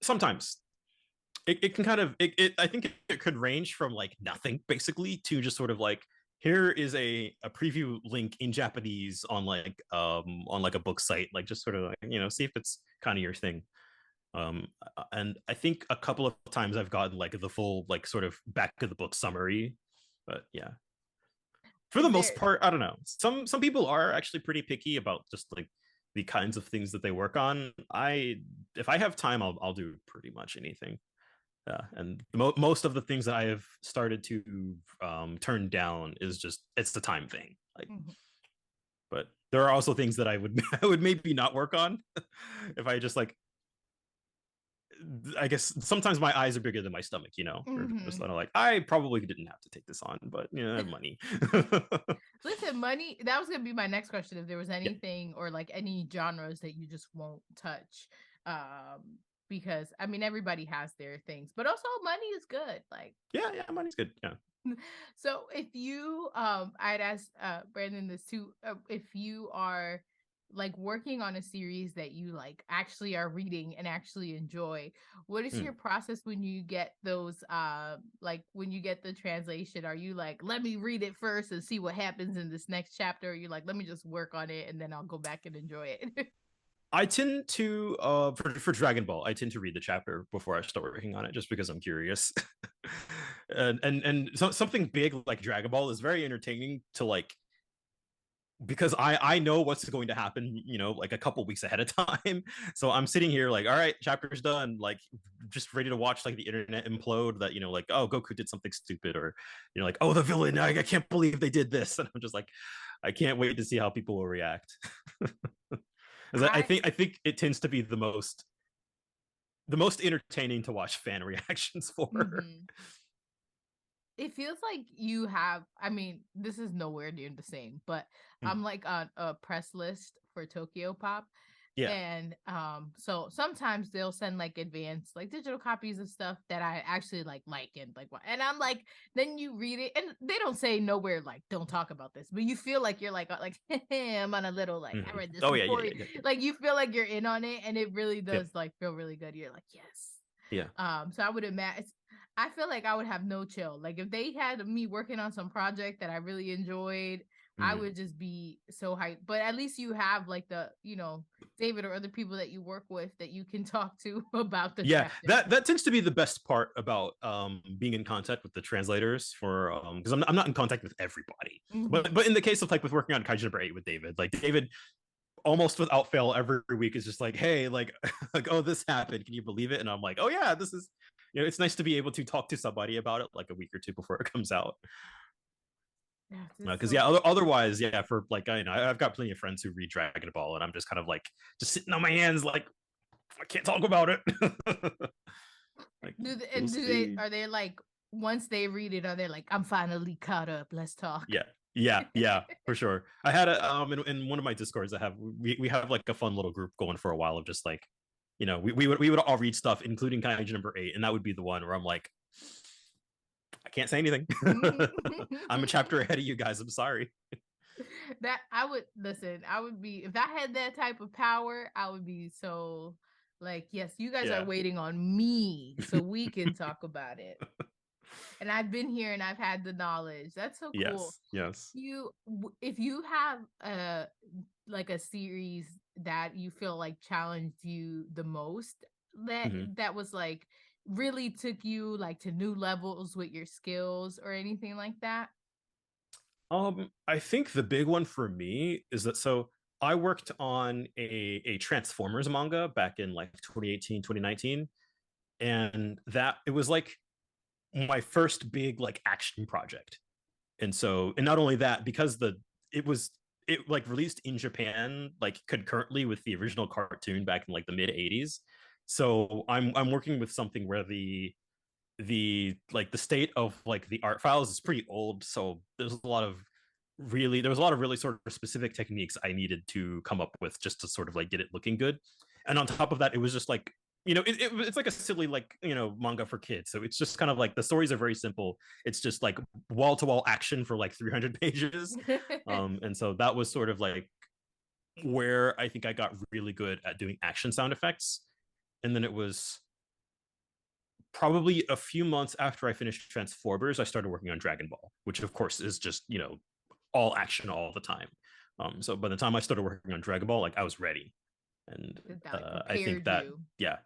Sometimes it can kind of I think it could range from like nothing basically to just sort of like, here is a preview link in Japanese on like a book site, like just sort of like, see if it's kind of your thing. And I think a couple of times I've gotten like the full like sort of back of the book summary, but yeah, for the Is most there part, I don't know. Some people are actually pretty picky about just like the kinds of things that they work on. If I have time, I'll do pretty much anything. Yeah, and most of the things that I have started to turn down is just it's the time thing. Like, Mhm. but there are also things that I would I would maybe not work on if I just like, I guess sometimes my eyes are bigger than my stomach, or just Mhm. kind of like, I probably didn't have to take this on, but I have money. Listen, money, that was gonna be my next question. If there was Yeah, anything or like any genres that you just won't touch. Because I mean everybody has their things, but also money is good. Like yeah, money's good. Yeah. so if you I'd ask Brandon this too, if you are like working on a series that you like actually are reading and actually enjoy, what is your process when you get those like when you get the translation? Are you like, let me read it first and see what happens in this next chapter, or you like, let me just work on it and then I'll go back and enjoy it? I tend to for Dragon Ball, I tend to read the chapter before I start working on it just because I'm curious. And something big like Dragon Ball is very entertaining to like, because I know what's going to happen, you know, like a couple weeks ahead of time. So I'm sitting here like, all right, chapter's done, like just ready to watch like the internet implode that, you know, like, oh, Goku did something stupid, or, you know, like, oh, the villain, I can't believe they did this. And I'm just like, I can't wait to see how people will react. I I think it tends to be the most entertaining to watch fan reactions for. mhm. It feels like you have, I mean, this is nowhere near the same, but I'm like on a press list for Tokyo Pop. Yeah. And so sometimes they'll send like advanced like digital copies of stuff that I actually like and like what, and I'm like, then you read it and they don't say nowhere like don't talk about this, but you feel like you're like I'm on a little like I read this Oh yeah, before. Like you feel like you're in on it, and it really does like feel really good. You're like, yes. Yeah. So I would imagine, I feel like I would have no chill. Like if they had me working on some project that I really enjoyed, I would just be so hyped. But at least you have like the, you know, David or other people that you work with that you can talk to about the Yeah, chapter. that tends to be the best part about being in contact with the translators for because I'm not in contact with everybody. But in the case of like with working on Kaiju No. 8 with David, like David almost without fail every week is just like, hey, like, like, oh, this happened, can you believe it? And I'm like, oh yeah, this is, you know, it's nice to be able to talk to somebody about it like a week or two before it comes out. Because So otherwise, yeah, for like, I know I've got plenty of friends who read Dragon Ball, and I'm just kind of like just sitting on my hands, like I can't talk about it. Like, and do they, are they like, once they read it, are they like, I'm finally caught up, let's talk? Yeah, for sure. I had a in one of my discords, I have we have like a fun little group going for a while of just like, you know, we would all read stuff, including Kaiju No. 8, and that would be the one where I'm like, I can't say anything. I'm a chapter ahead of you guys. I'm sorry. That I would listen, I would be, if I had that type of power, I would be so like, yes, you guys are Yeah. waiting on me so we can talk about it. And I've been here and I've had the knowledge. That's so cool. Yes. If you have a like a series that you feel like challenged you the most, that was like really took you like to new levels with your skills or anything like that. I think the big one for me is that, so I worked on a Transformers manga back in like 2018, 2019, and that it was like my first big like action project. And so, and not only that, because it like released in Japan like concurrently with the original cartoon back in like the mid 80s. So I'm working with something where the like the state of like the art files is pretty old, so there was a lot of really sort of specific techniques I needed to come up with just to sort of like get it looking good. And on top of that, it was just like, you know, it's like a silly like, you know, manga for kids, so it's just kind of like the stories are very simple. It's just like wall-to-wall action for like 300 pages. And so that was sort of like where I think I got really good at doing action sound effects. And then it was probably a few months after I finished Transformers, I started working on Dragon Ball, which of course is just, you know, all action all the time. So by the time I started working on Dragon Ball, like I was ready. And That like I think prepared that, you. yeah,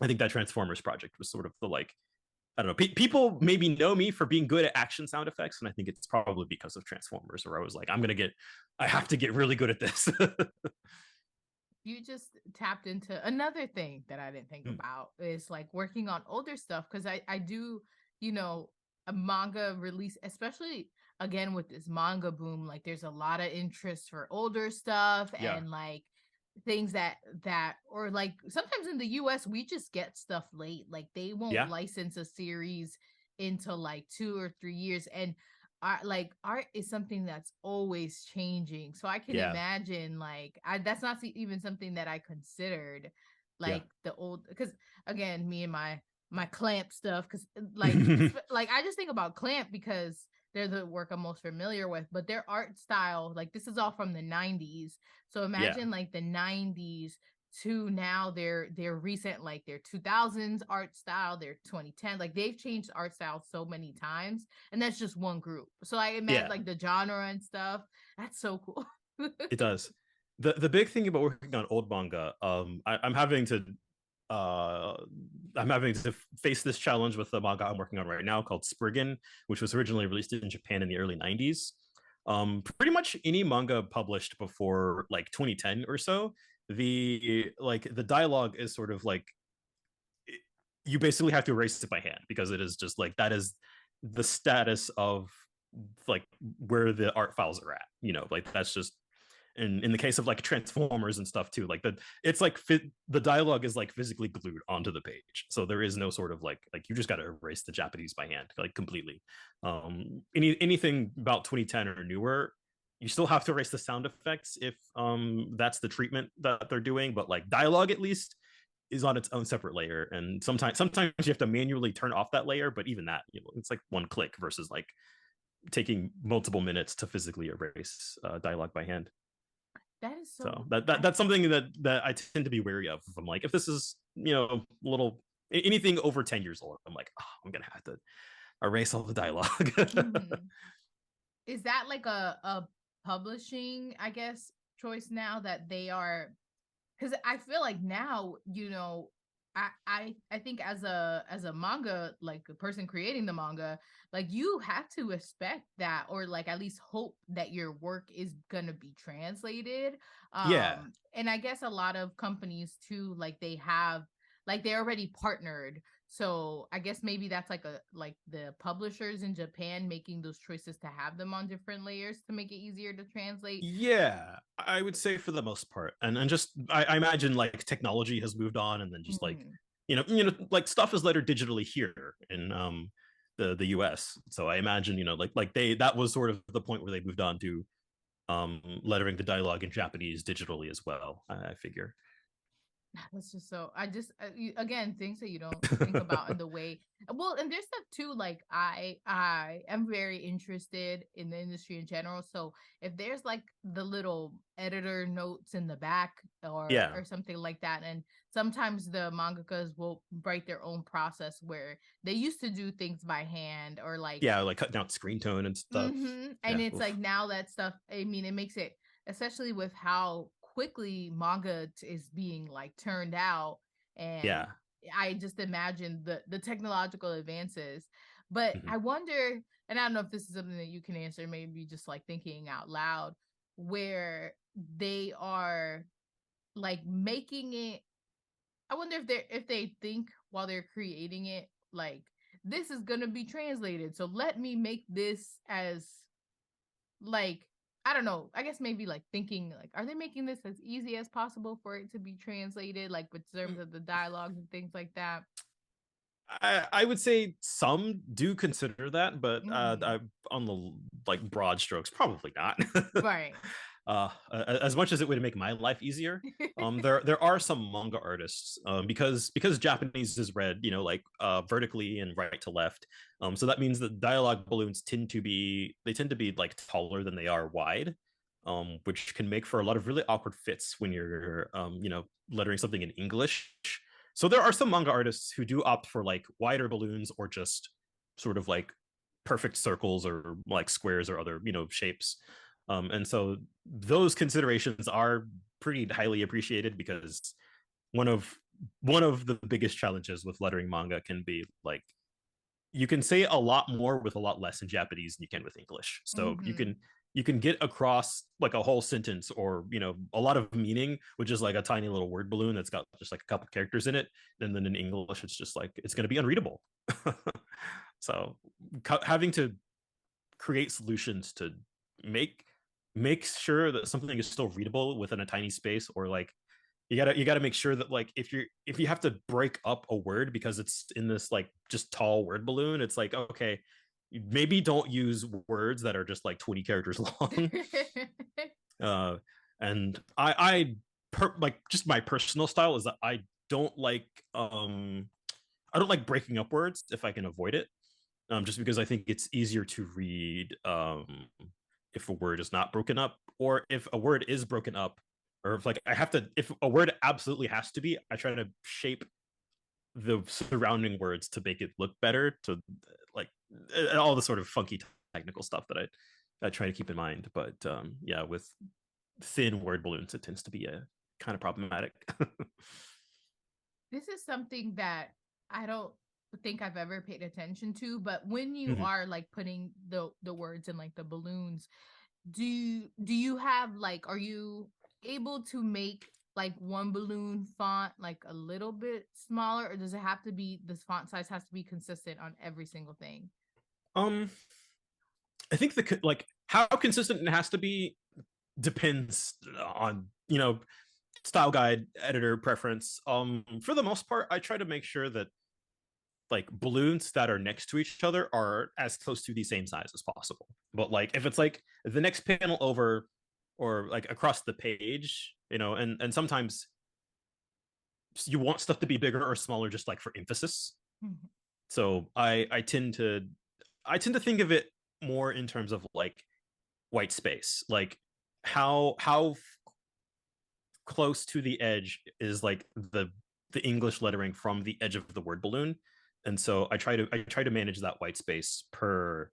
I think that Transformers project was sort of the like, I don't know, people maybe know me for being good at action sound effects. And I think it's probably because of Transformers, where I was like, I have to get really good at this. You just tapped into another thing that I didn't think about, is like working on older stuff, because I do, you know, a manga release, especially again with this manga boom, like there's a lot of interest for older stuff Yeah. and like things that or like sometimes in the US we just get stuff late, like they won't license a series into like 2 or 3 years. And like art is something that's always changing, so I can imagine like that's not even something that I considered, like the old, because again, me and my clamp stuff, because like like I just think about clamp because they're the work I'm most familiar with, but their art style, like this is all from the 90s. So Yeah. imagine like the 90s to now their recent, like their 2000s art style, their 2010, like they've changed art style so many times, and that's just one group. So I imagine Yeah, like the genre and stuff. That's so cool. it does. The big thing about working on old manga, I'm having to uh I'm having to face this challenge with the manga I'm working on right now called Spriggan, which was originally released in Japan in the early 90s. Pretty much any manga published before like 2010 or so, the dialogue is sort of like you basically have to erase it by hand because it is just like that is the status of like where the art files are at. Like that's just in the case of like Transformers and stuff too, like it's like the dialogue is like physically glued onto the page, so there is no sort of like you just got to erase the Japanese by hand like completely. Anything about 2010 or newer, you still have to erase the sound effects if that's the treatment that they're doing, but like dialogue at least is on its own separate layer, and sometimes you have to manually turn off that layer, but even that, it's like one click versus like taking multiple minutes to physically erase dialogue by hand. That is So so that's something that I tend to be wary of. I'm like, if this is little anything over 10 years old, I'm like, oh, I'm gonna have to erase all the dialogue. Mhm. Is that like a publishing, I guess, choice now that they are, because I feel like now, I think as a manga, like a person creating the manga, like you have to expect that, or like at least hope that your work is gonna be translated. Yeah, And I guess a lot of companies too, like they have, like they already partnered. So I guess maybe that's like the publishers in Japan making those choices to have them on different layers to make it easier to translate. yeah, I would say for the most part, and just I imagine like technology has moved on, and then just like Mhm. like stuff is lettered digitally here in the US. So I imagine like they that was sort of the point where they moved on to lettering the dialogue in Japanese digitally as well. I figure. That's just so. I just again, things that you don't think about in the way. Well, and there's stuff too. Like I am very interested in the industry in general. So if there's like the little editor notes in the back Yeah, or something like that, and sometimes the mangakas will write their own process where they used to do things by hand, or like yeah, like cutting out screen tone and stuff. And Yeah, it's oof. like now that stuff, I mean, it makes it, especially with how quickly manga is being like turned out. And Yeah. I just imagine the technological advances. But Mhm. I wonder, and I don't know if this is something that you can answer, maybe just like thinking out loud, where they are like making it. I wonder if they think while they're creating it, like this is gonna be translated, so let me make this as, like, I don't know, I guess maybe like thinking like, are they making this as easy as possible for it to be translated, like with terms of the dialogue and things like that? I would say some do consider that, but Hmm. on the like broad strokes, probably not. Right. As much as it would make my life easier, there are some manga artists, because Japanese is read, like vertically and right to left. So that means that dialogue balloons tend to be like taller than they are wide, which can make for a lot of really awkward fits when you're lettering something in English. So there are some manga artists who do opt for like wider balloons or just sort of like perfect circles or like squares or other shapes. And so those considerations are pretty highly appreciated, because one of the biggest challenges with lettering manga can be like you can say a lot more with a lot less in Japanese than you can with English. So Hmm. you can get across like a whole sentence or a lot of meaning with just like a tiny little word balloon that's got just like a couple characters in it. And then in English, it's just like it's going to be unreadable. So having to create solutions to make sure that something is still readable within a tiny space, or like you gotta make sure that like if you have to break up a word because it's in this like just tall word balloon, it's like okay, maybe don't use words that are just like 20 characters long. uh and like just my personal style is that I don't like breaking up words if I can avoid it. just because I think it's easier to read if a word is not broken up, or if a word is broken up, or if like I have to, if a word absolutely has to be, I try to shape the surrounding words to make it look better, to like all the sort of funky technical stuff that I try to keep in mind. But yeah, with thin word balloons, it tends to be a kind of problematic. This is something that I don't think I've ever paid attention to, but when you Mhm. are like putting the words in like the balloons, do you have like, are you able to make like one balloon font like a little bit smaller, or does it have to be, this font size has to be consistent on every single thing? um I think the like how consistent it has to be depends on, style guide, editor preference. For the most part, I try to make sure that like balloons that are next to each other are as close to the same size as possible. But like if it's like the next panel over, or like across the page, and sometimes you want stuff to be bigger or smaller just like for emphasis. Mhm. So I tend to think of it more in terms of like white space, like how close to the edge is like the English lettering from the edge of the word balloon. And so I try to manage that white space per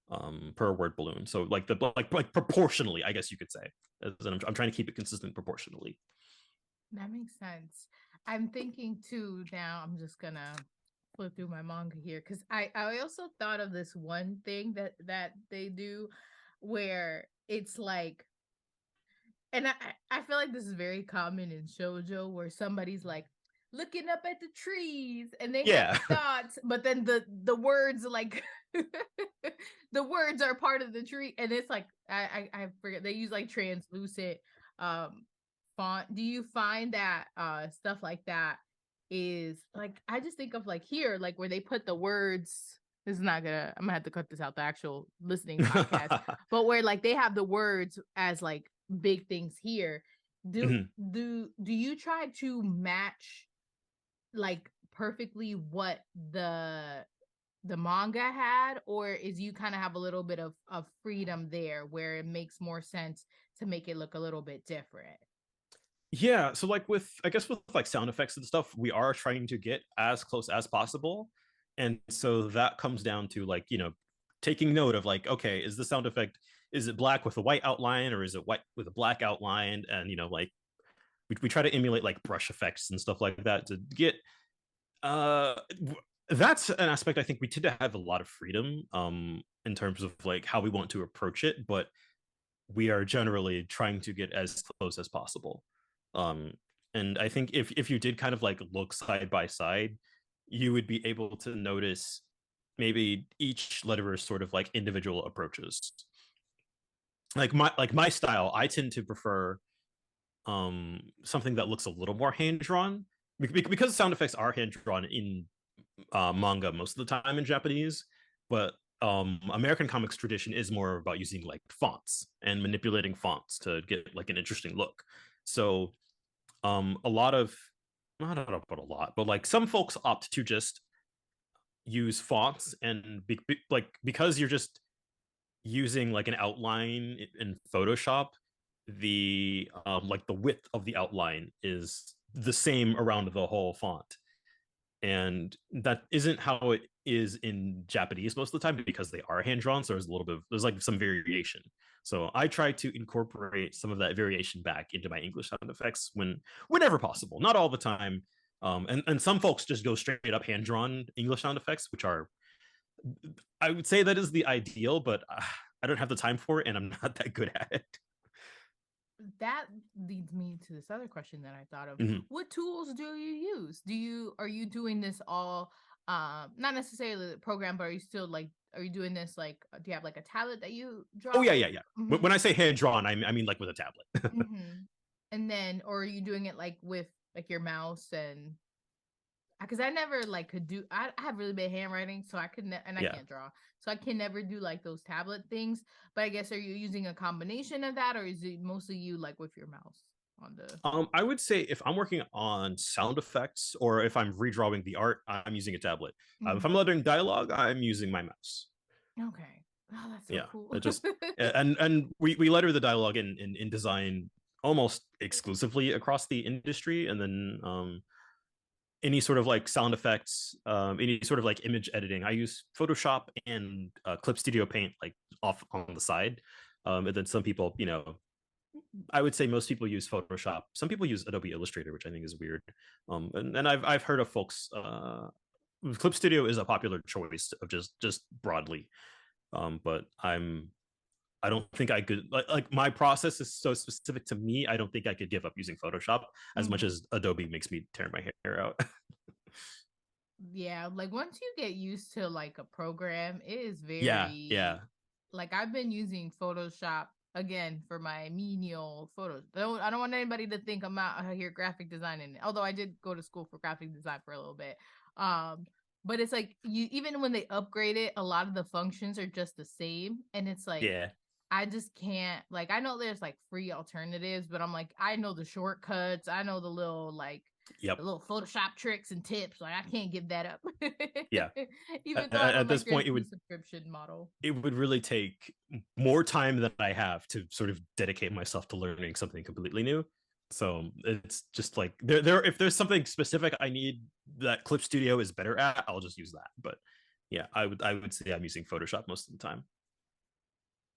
word balloon. So like like proportionally, I guess you could say. I'm trying to keep it consistent proportionally. That makes sense. I'm thinking too now, I'm just gonna flip through my manga here because I also thought of this one thing that they do where it's like, and I feel like this is very common in shoujo where somebody's like looking up at the trees and they have Yeah. thoughts, but then the words like the words are part of the tree, and it's like I forget, they use like translucent um font. Do you find that stuff like that is like, I just think of like here, like where they put the words, this is not gonna, I'm gonna have to cut this out, the actual listening podcast, but where like they have the words as like big things here. do Mhm. do you try to match like perfectly what the manga had, or is you kind of have a little bit of freedom there where it makes more sense to make it look a little bit different? Yeah, so like with, I guess with like sound effects and stuff, we are trying to get as close as possible. And so that comes down to like, taking note of like, okay, is the sound effect, is it black with a white outline, or is it white with a black outline? And like we try to emulate like brush effects and stuff like that to get uh that's an aspect I think we tend to have a lot of freedom in terms of like how we want to approach it, but we are generally trying to get as close as possible. Um, and I think if you did kind of like look side by side, you would be able to notice maybe each letterer's sort of like individual approaches. Like my style, I tend to prefer something that looks a little more hand drawn, because sound effects are hand drawn in manga most of the time in Japanese, but American comics tradition is more about using like fonts and manipulating fonts to get like an interesting look. So a lot of, not about a lot, but like some folks opt to just use fonts, and like because you're just using like an outline in Photoshop, the like the width of the outline is the same around the whole font, and that isn't how it is in Japanese most of the time, because they are hand drawn. So there's a little bit there's like some variation. So I try to incorporate some of that variation back into my English sound effects whenever possible. Not all the time. And some folks just go straight up hand drawn English sound effects, which are, I would say that is the ideal, but I don't have the time for it, and I'm not that good at it. That leads me to this other question that I thought of. Mhm. What tools do you use? Are you doing this all not necessarily the program, but are you still like, are you doing this like, do you have like a tablet that you Oh draw yeah, with? yeah, yeah. Mm-hmm. When I say hand drawn, I mean like with a tablet. Mm-hmm. And then, or are you doing it like with like your mouse? And because I never like could do, I have really bad handwriting, so I couldn't, and I Yeah. can't draw, so I can never do like those tablet things. But I guess, are you using a combination of that, or is it mostly you like with your mouse? on the. I would say if I'm working on sound effects or if I'm redrawing the art, I'm using a tablet. If I'm lettering dialogue, I'm using my mouse. Okay. Oh, that's so Yeah, cool. it just and we letter the dialogue in design almost exclusively across the industry, and then any sort of like sound effects, any sort of like image editing. I use Photoshop and Clip Studio Paint like off on the side. And then some people, I would say most people use Photoshop. Some people use Adobe Illustrator, which I think is weird. And I've heard of folks. Clip Studio is a popular choice of just broadly, but I don't think I could like my process is so specific to me. I don't think I could give up using Photoshop as much as Adobe makes me tear my hair out. Yeah, like once you get used to like a program, it is Yeah. very like I've been using Photoshop again for my menial photos. I don't want anybody to think I'm out here graphic designing. Although I did go to school for graphic design for a little bit. But it's like you even when they upgrade it, a lot of the functions are just the same. And it's like Yeah. I just can't like I know there's like free alternatives, but I'm like I know the shortcuts, I know the little like Yep. the little Photoshop tricks and tips. Like I can't give that up. Yeah. Even though I At don't this like going point, through the subscription model. it would really take more time than I have to sort of dedicate myself to learning something completely new. So it's just like there if there's something specific I need that Clip Studio is better at, I'll just use that. But yeah, I would say I'm using Photoshop most of the time.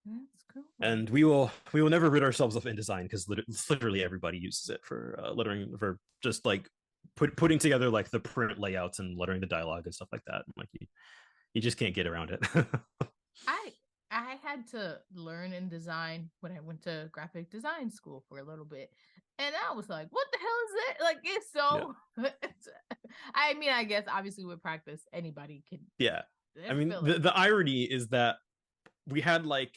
That's cool. And we will never rid ourselves of InDesign because literally everybody uses it for lettering, for just like putting together like the print layouts and lettering the dialogue and stuff like that. Like you just can't get around it. I I had to learn in design when I went to graphic design school for a little bit. And I was like, what the hell is it? Like it's Yeah. so I mean, I guess obviously with practice anybody can Yeah. I mean, feel the it. irony is that we had like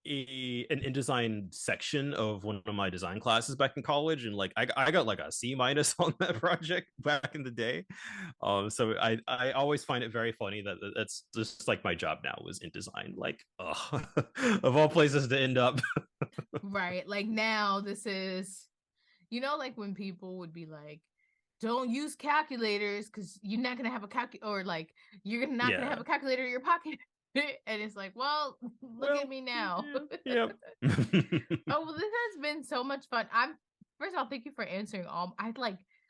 an InDesign section of one of my design classes back in college, and like I got like a C- on that project back in the day. So I always find it very funny that that's just like my job now was InDesign. Like, of all places to end up. Right. Like now this is like when people would be like, don't use calculators because you're not gonna have a or like you're not gonna have Yeah. a calculator in your pocket. And it's like, well, look at Well, me now. yeah. Oh well, this has been so much fun. I'm first of all, thank you for answering all. I'm the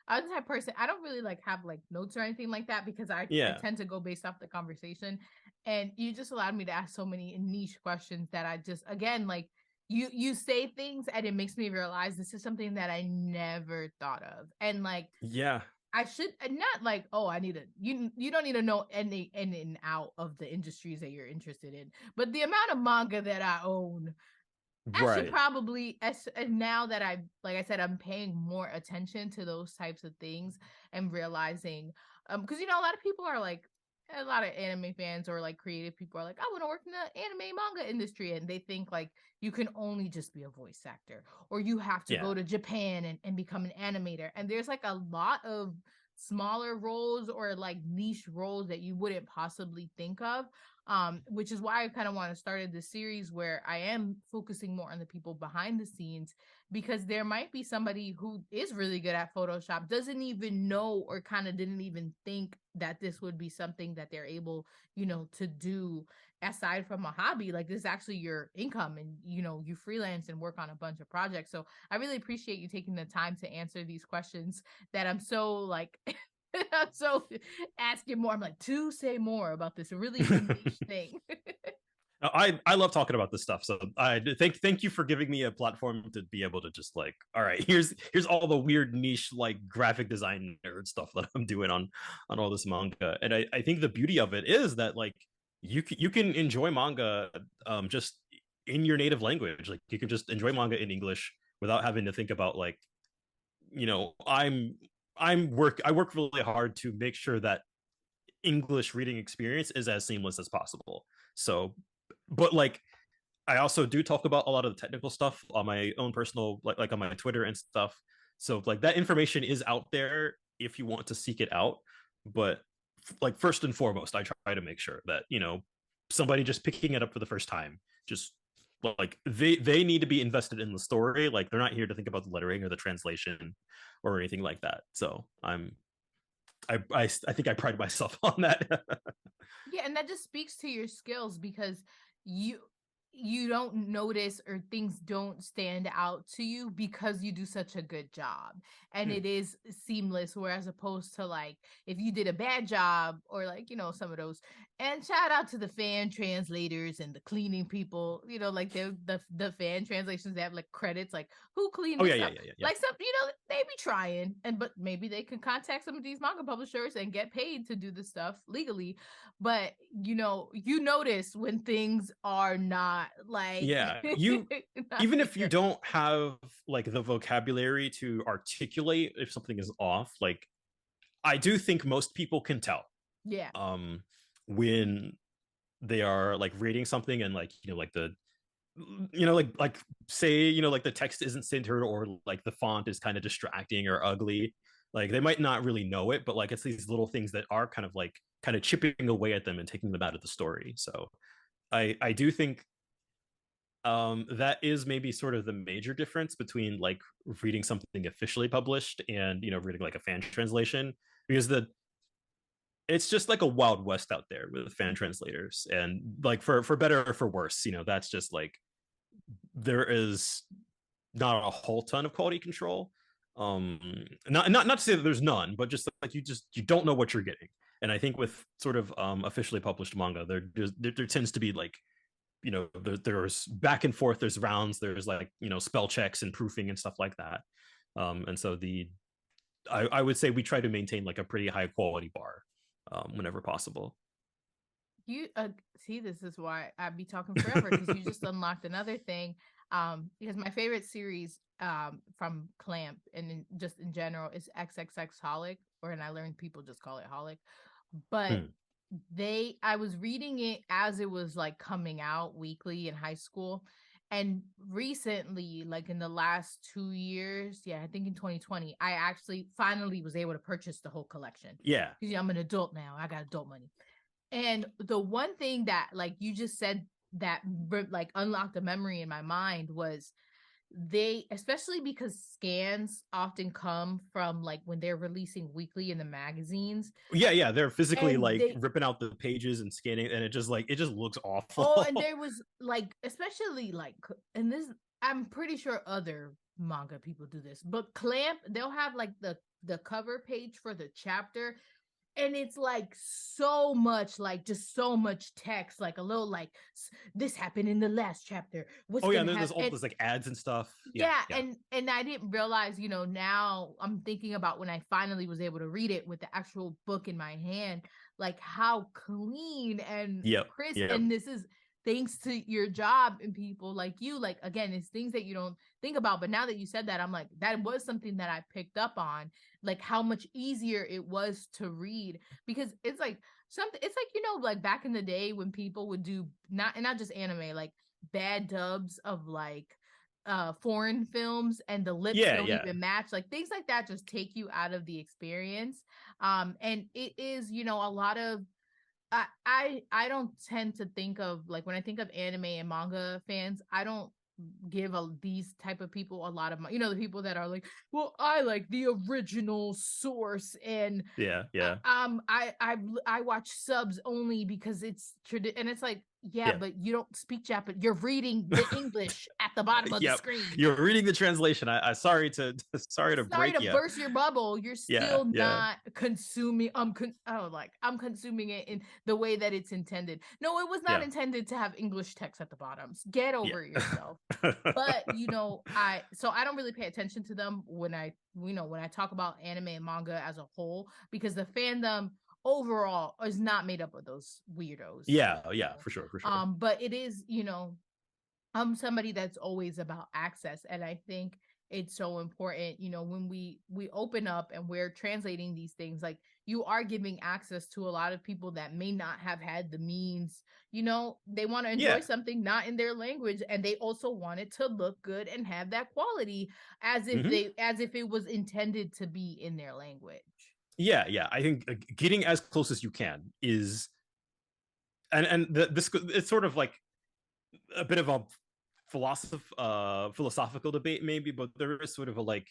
type of person I don't really like have like notes or anything like that because I Yeah. tend to go based off the conversation, and you just allowed me to ask so many niche questions that I just again like you say things and it makes me realize this is something that I never thought of, and like Yeah. I should not like, oh, I need to you don't need to know any in and out of the industries that you're interested in, but the amount of manga that I own, I should Right. probably as now that I like I said I'm paying more attention to those types of things and realizing because a lot of people are like a lot of anime fans or like creative people are like, I want to work in the anime manga industry, and they think like you can only just be a voice actor or you have to Yeah. go to Japan and become an animator, and there's like a lot of smaller roles or like niche roles that you wouldn't possibly think of, which is why I kind of want to started this series where I am focusing more on the people behind the scenes, because there might be somebody who is really good at Photoshop, doesn't even know or kind of didn't even think that this would be something that they're able, to do aside from a hobby. Like this is actually your income, and you freelance and work on a bunch of projects. So I really appreciate you taking the time to answer these questions that I'm so like I'm so asking more. I'm like, to say more about this really niche thing. I love talking about this stuff. So I thank you for giving me a platform to be able to just like, all right, here's all the weird niche like graphic design nerd stuff that I'm doing on all this manga. And I think the beauty of it is that like you can enjoy manga just in your native language. Like you can just enjoy manga in English without having to think about like, I work really hard to make sure that English reading experience is as seamless as possible. So, but like I also do talk about a lot of the technical stuff on my own personal like on my Twitter and stuff. So like that information is out there if you want to seek it out. But like first and foremost, I try to make sure that, somebody just picking it up for the first time just like they need to be invested in the story. Like they're not here to think about the lettering or the translation or anything like that. So I think I pride myself on that. Yeah, and that just speaks to your skills because you you don't notice or things don't stand out to you because you do such a good job and Hmm. it is seamless, whereas opposed to like if you did a bad job or like some of those. And shout out to the fan translators and the cleaning people, like the fan translations, they have like credits like who cleaned Oh yeah, this yeah, up, yeah, yeah, yeah. like some, they be trying, and but maybe they can contact some of these manga publishers and get paid to do this stuff legally. But you notice when things are not like Yeah, you not even if you there. don't have like the vocabulary to articulate if something is off, like I do think most people can tell Yeah. um when they are like reading something and like like the like say like the text isn't centered or like the font is kind of distracting or ugly. Like they might not really know it, but like it's these little things that are kind of chipping away at them and taking them out of the story. So I do think that is maybe sort of the major difference between like reading something officially published and reading like a fan translation, because it's just like a wild west out there with fan translators, and like for better or for worse, that's just like there is not a whole ton of quality control. um not to say that there's none, but just like you don't know what you're getting. And I think with sort of officially published manga, there tends to be like there's back and forth, there's rounds, there's like spell checks and proofing and stuff like that. And so I would say we try to maintain like a pretty high quality bar whenever possible. You see, this is why I'd be talking forever because you just unlocked another thing. Because my favorite series from Clamp and just in general is XXX Holic, and I learned people just call it Holic. But Hmm. I was reading it as it was like coming out weekly in high school. And recently, like in the last 2 years, yeah, I think in 2020, I actually finally was able to purchase the whole collection. Yeah. Because I'm an adult now. I got adult money. And the one thing that like you just said that like unlocked a memory in my mind was they, especially because scans often come from like when they're releasing weekly in the magazines, Yeah, they're physically and like they ripping out the pages and scanning, and it just looks and awful. there was like, especially like, and this, I'm pretty sure other manga people do this, but Clamp, they'll have like the cover page for the chapter, and it's like so much, like just so much text, like a little like this happened in the last chapter, what's Oh yeah, gonna and happen, there's all and this like ads and stuff. Yeah, yeah, yeah. and I didn't realize, now I'm thinking about when I finally was able to read it with the actual book in my hand, like how clean and Yep, crisp. yep. And this is thanks to your job and people like you. Like again, it's things that you don't think about. But now that you said that, I'm like, that was something that I picked up on, like how much easier it was to read, because it's like something, it's like, like back in the day when people would do not just anime, like bad dubs of like foreign films, and the lips Yeah, don't yeah. even match, like things like that just take you out of the experience. And it is, a lot of, I don't tend to think of, like when I think of anime and manga fans, I don't give these type of people a lot of the people that are like, well, I like the original source, and Yeah, yeah. I watch subs only because it's and it's like, yeah, Yeah. but you don't speak Japanese, you're reading the English at the bottom of the Yep. screen. You're reading the translation. I sorry to sorry to Sorry break to you. burst your bubble, you're Yeah, still yeah. not consuming. I'm consuming it in the way that it's intended. No, it was not Yeah. intended to have English text at the bottoms. Get over it Yeah. yourself. But I don't really pay attention to them when I talk about anime and manga as a whole, because the fandom overall is not made up of those weirdos. Yeah, yeah, for sure, for sure. But it is, I'm somebody that's always about access, and I think it's so important, when we open up and we're translating these things, like you are giving access to a lot of people that may not have had the means. They want to enjoy Yeah. something not in their language, and they also want it to look good and have that quality Hmm. as if it was intended to be in their language. Yeah, yeah. I think getting as close as you can is, and this it's sort of like a bit of a philosophical debate maybe, but there is sort of a like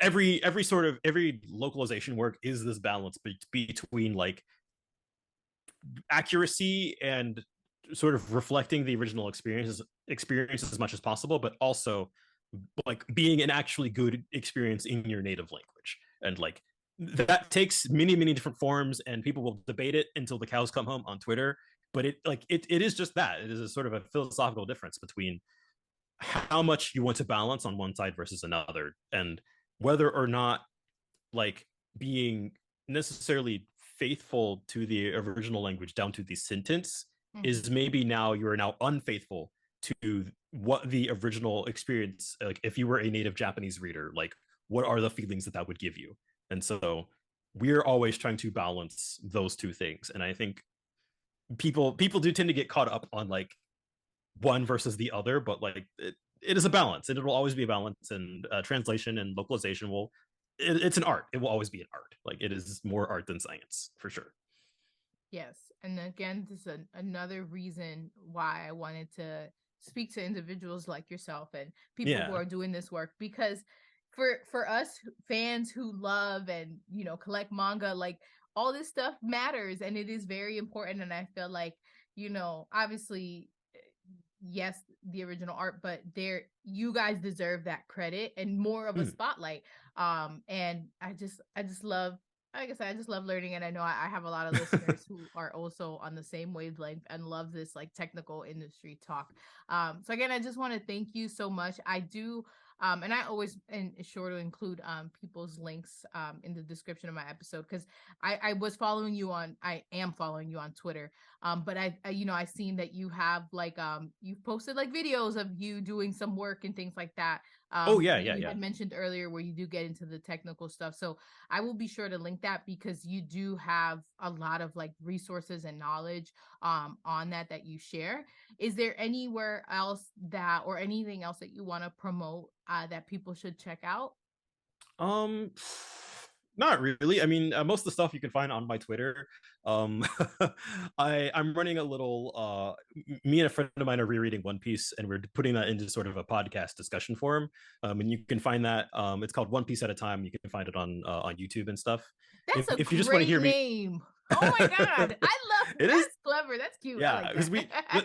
every localization work is this balance between like accuracy and sort of reflecting the original experience as much as possible, but also like being an actually good experience in your native language. And like that takes many different forms, and people will debate it until the cows come home on Twitter. But it is just that it is a sort of a philosophical difference between how much you want to balance on one side versus another, and whether or not like being necessarily faithful to the original language down to the sentence is maybe now you're now unfaithful to what the original experience, like if you were a native Japanese reader, like what are the feelings that would give you. And so we're always trying to balance those two things, and I think people do tend to get caught up on like one versus the other, but like it is a balance, and it will always be a balance. And translation and localization it's an art. It will always be an art. Like it is more art than science for sure. Yes, and again, this is another reason why I wanted to speak to individuals like yourself and people who are doing this work, because for us fans who love and collect manga, like all this stuff matters and it is very important. And I feel like obviously yes, the original art, but you guys deserve that credit and more of a spotlight. And I just love, like I said, I just love learning. And I know I have a lot of listeners who are also on the same wavelength and love this like technical industry talk. So again, I just want to thank you so much. I do and I always sure to include people's links in the description of my episode, because I am following you on Twitter. But I seen that you have like you've posted like videos of you doing some work and things like that. You had mentioned earlier where you do get into the technical stuff. So I will be sure to link that, because you do have a lot of like resources and knowledge on that you share. Is there anywhere else or anything else that you want to promote that people should check out? Not really. I mean, most of the stuff you can find on my Twitter. I'm running a little me and a friend of mine are rereading One Piece, and we're putting that into sort of a podcast discussion forum. And you can find that it's called One Piece at a Time. You can find it on YouTube and stuff. That's if you just want to hear name. Oh my god, I love it. That's clever. That's cute. Yeah, because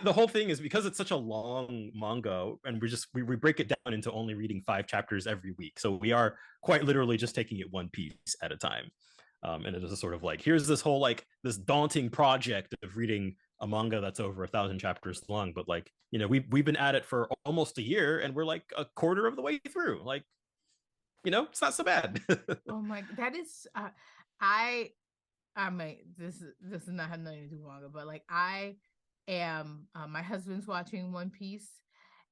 the whole thing is because it's such a long manga, and we break it down into only reading 5 chapters every week. So we are quite literally just taking it one piece at a time. And it is a sort of like, here's this whole like this daunting project of reading a manga that's over 1,000 chapters long, but like we've been at it for almost a year, and we're like a quarter of the way through. Like it's not so bad. Oh my, that is this is not have nothing to do with manga, but like I am my husband's watching One Piece,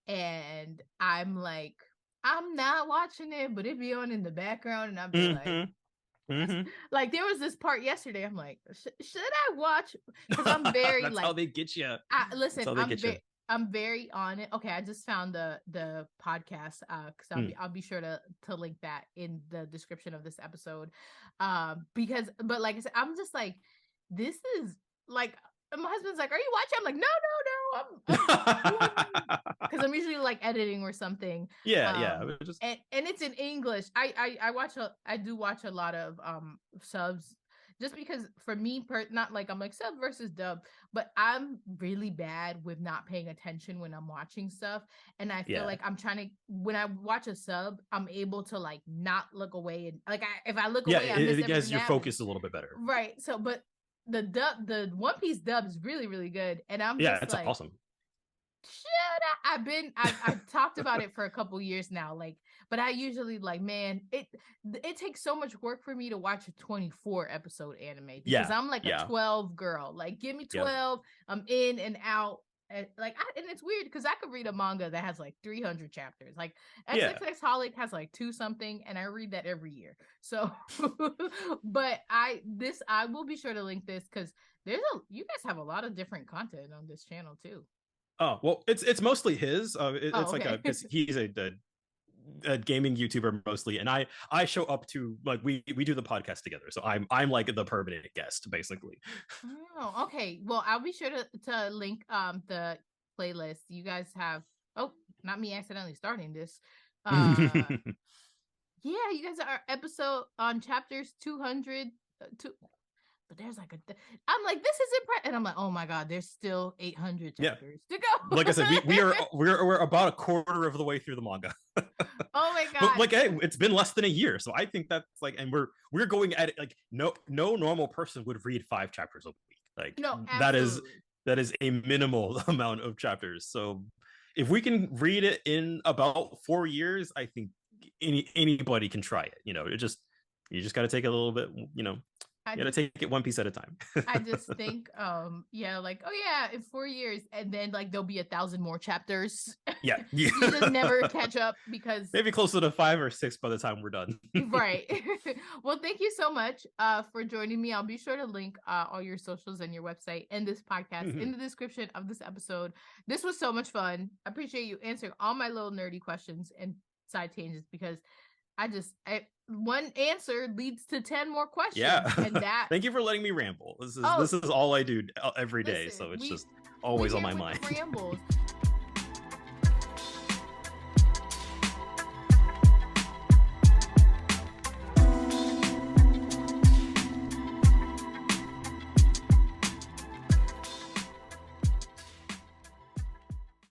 and I'm like, I'm not watching it, but it be on in the background, and I'll be like, like there was this part yesterday. I'm like, should I watch? Because I'm very that's like how they get you. Listen, I'm very on it. Okay, I just found the podcast because I'll be sure to link that in the description of this episode. But like I said, I'm just like, this is like, my husband's like, are you watching? I'm like, no, because I'm usually like editing or something. And it's in English. I do watch a lot of subs, just because for me, not like I'm like sub versus dub, but I'm really bad with not paying attention when I'm watching stuff. And I feel like I'm trying to, when I watch a sub, I'm able to like not look away. And like, if I look away, I miss everything. Yes, your focus a little bit better. Right. So, but the One Piece dub is really, really good. And I'm just it's like, awesome. I've talked about it for a couple years now, like, but I usually like, man, it takes so much work for me to watch a 24 episode anime, because I'm like a 12 girl. Like, give me 12, I'm in and out. And like, and it's weird because I could read a manga that has like 300 chapters. Like XXX Holic has like 2 something, and I read that every year. So, but I will be sure to link this, because you guys have a lot of different content on this channel too. Oh well, it's mostly his. It's like because he's a gaming YouTuber mostly, and I show up to, like, we do the podcast together, so I'm like the permanent guest basically. Oh, okay. Well, I'll be sure to link the playlist. You guys have, oh, not me accidentally starting this. Yeah, you guys are episode on chapters 200. But there's like I'm like, this is impressive. And I'm like, oh my God, there's still 800 chapters to go. Like I said, we're about a quarter of the way through the manga. Oh my God. But like, hey, it's been less than a year. So I think that's like, and we're going at it like no normal person would read 5 chapters a week. Like no, that is a minimal amount of chapters. So if we can read it in about 4 years, I think anybody can try it. You know, you just got to take a little bit, you know, you got to take it one piece at a time. I just think, yeah, like, oh yeah, in 4 years, and then like there'll be 1,000 more chapters. Yeah. You just never catch up because maybe closer to 5 or 6 by the time we're done. Right. Well, thank you so much for joining me. I'll be sure to link all your socials and your website and this podcast in the description of this episode. This was so much fun. I appreciate you answering all my little nerdy questions and side tangents because one answer leads to 10 more questions. Yeah. And that thank you for letting me ramble. This is all I do every day. So it's just always on my mind. Rambles.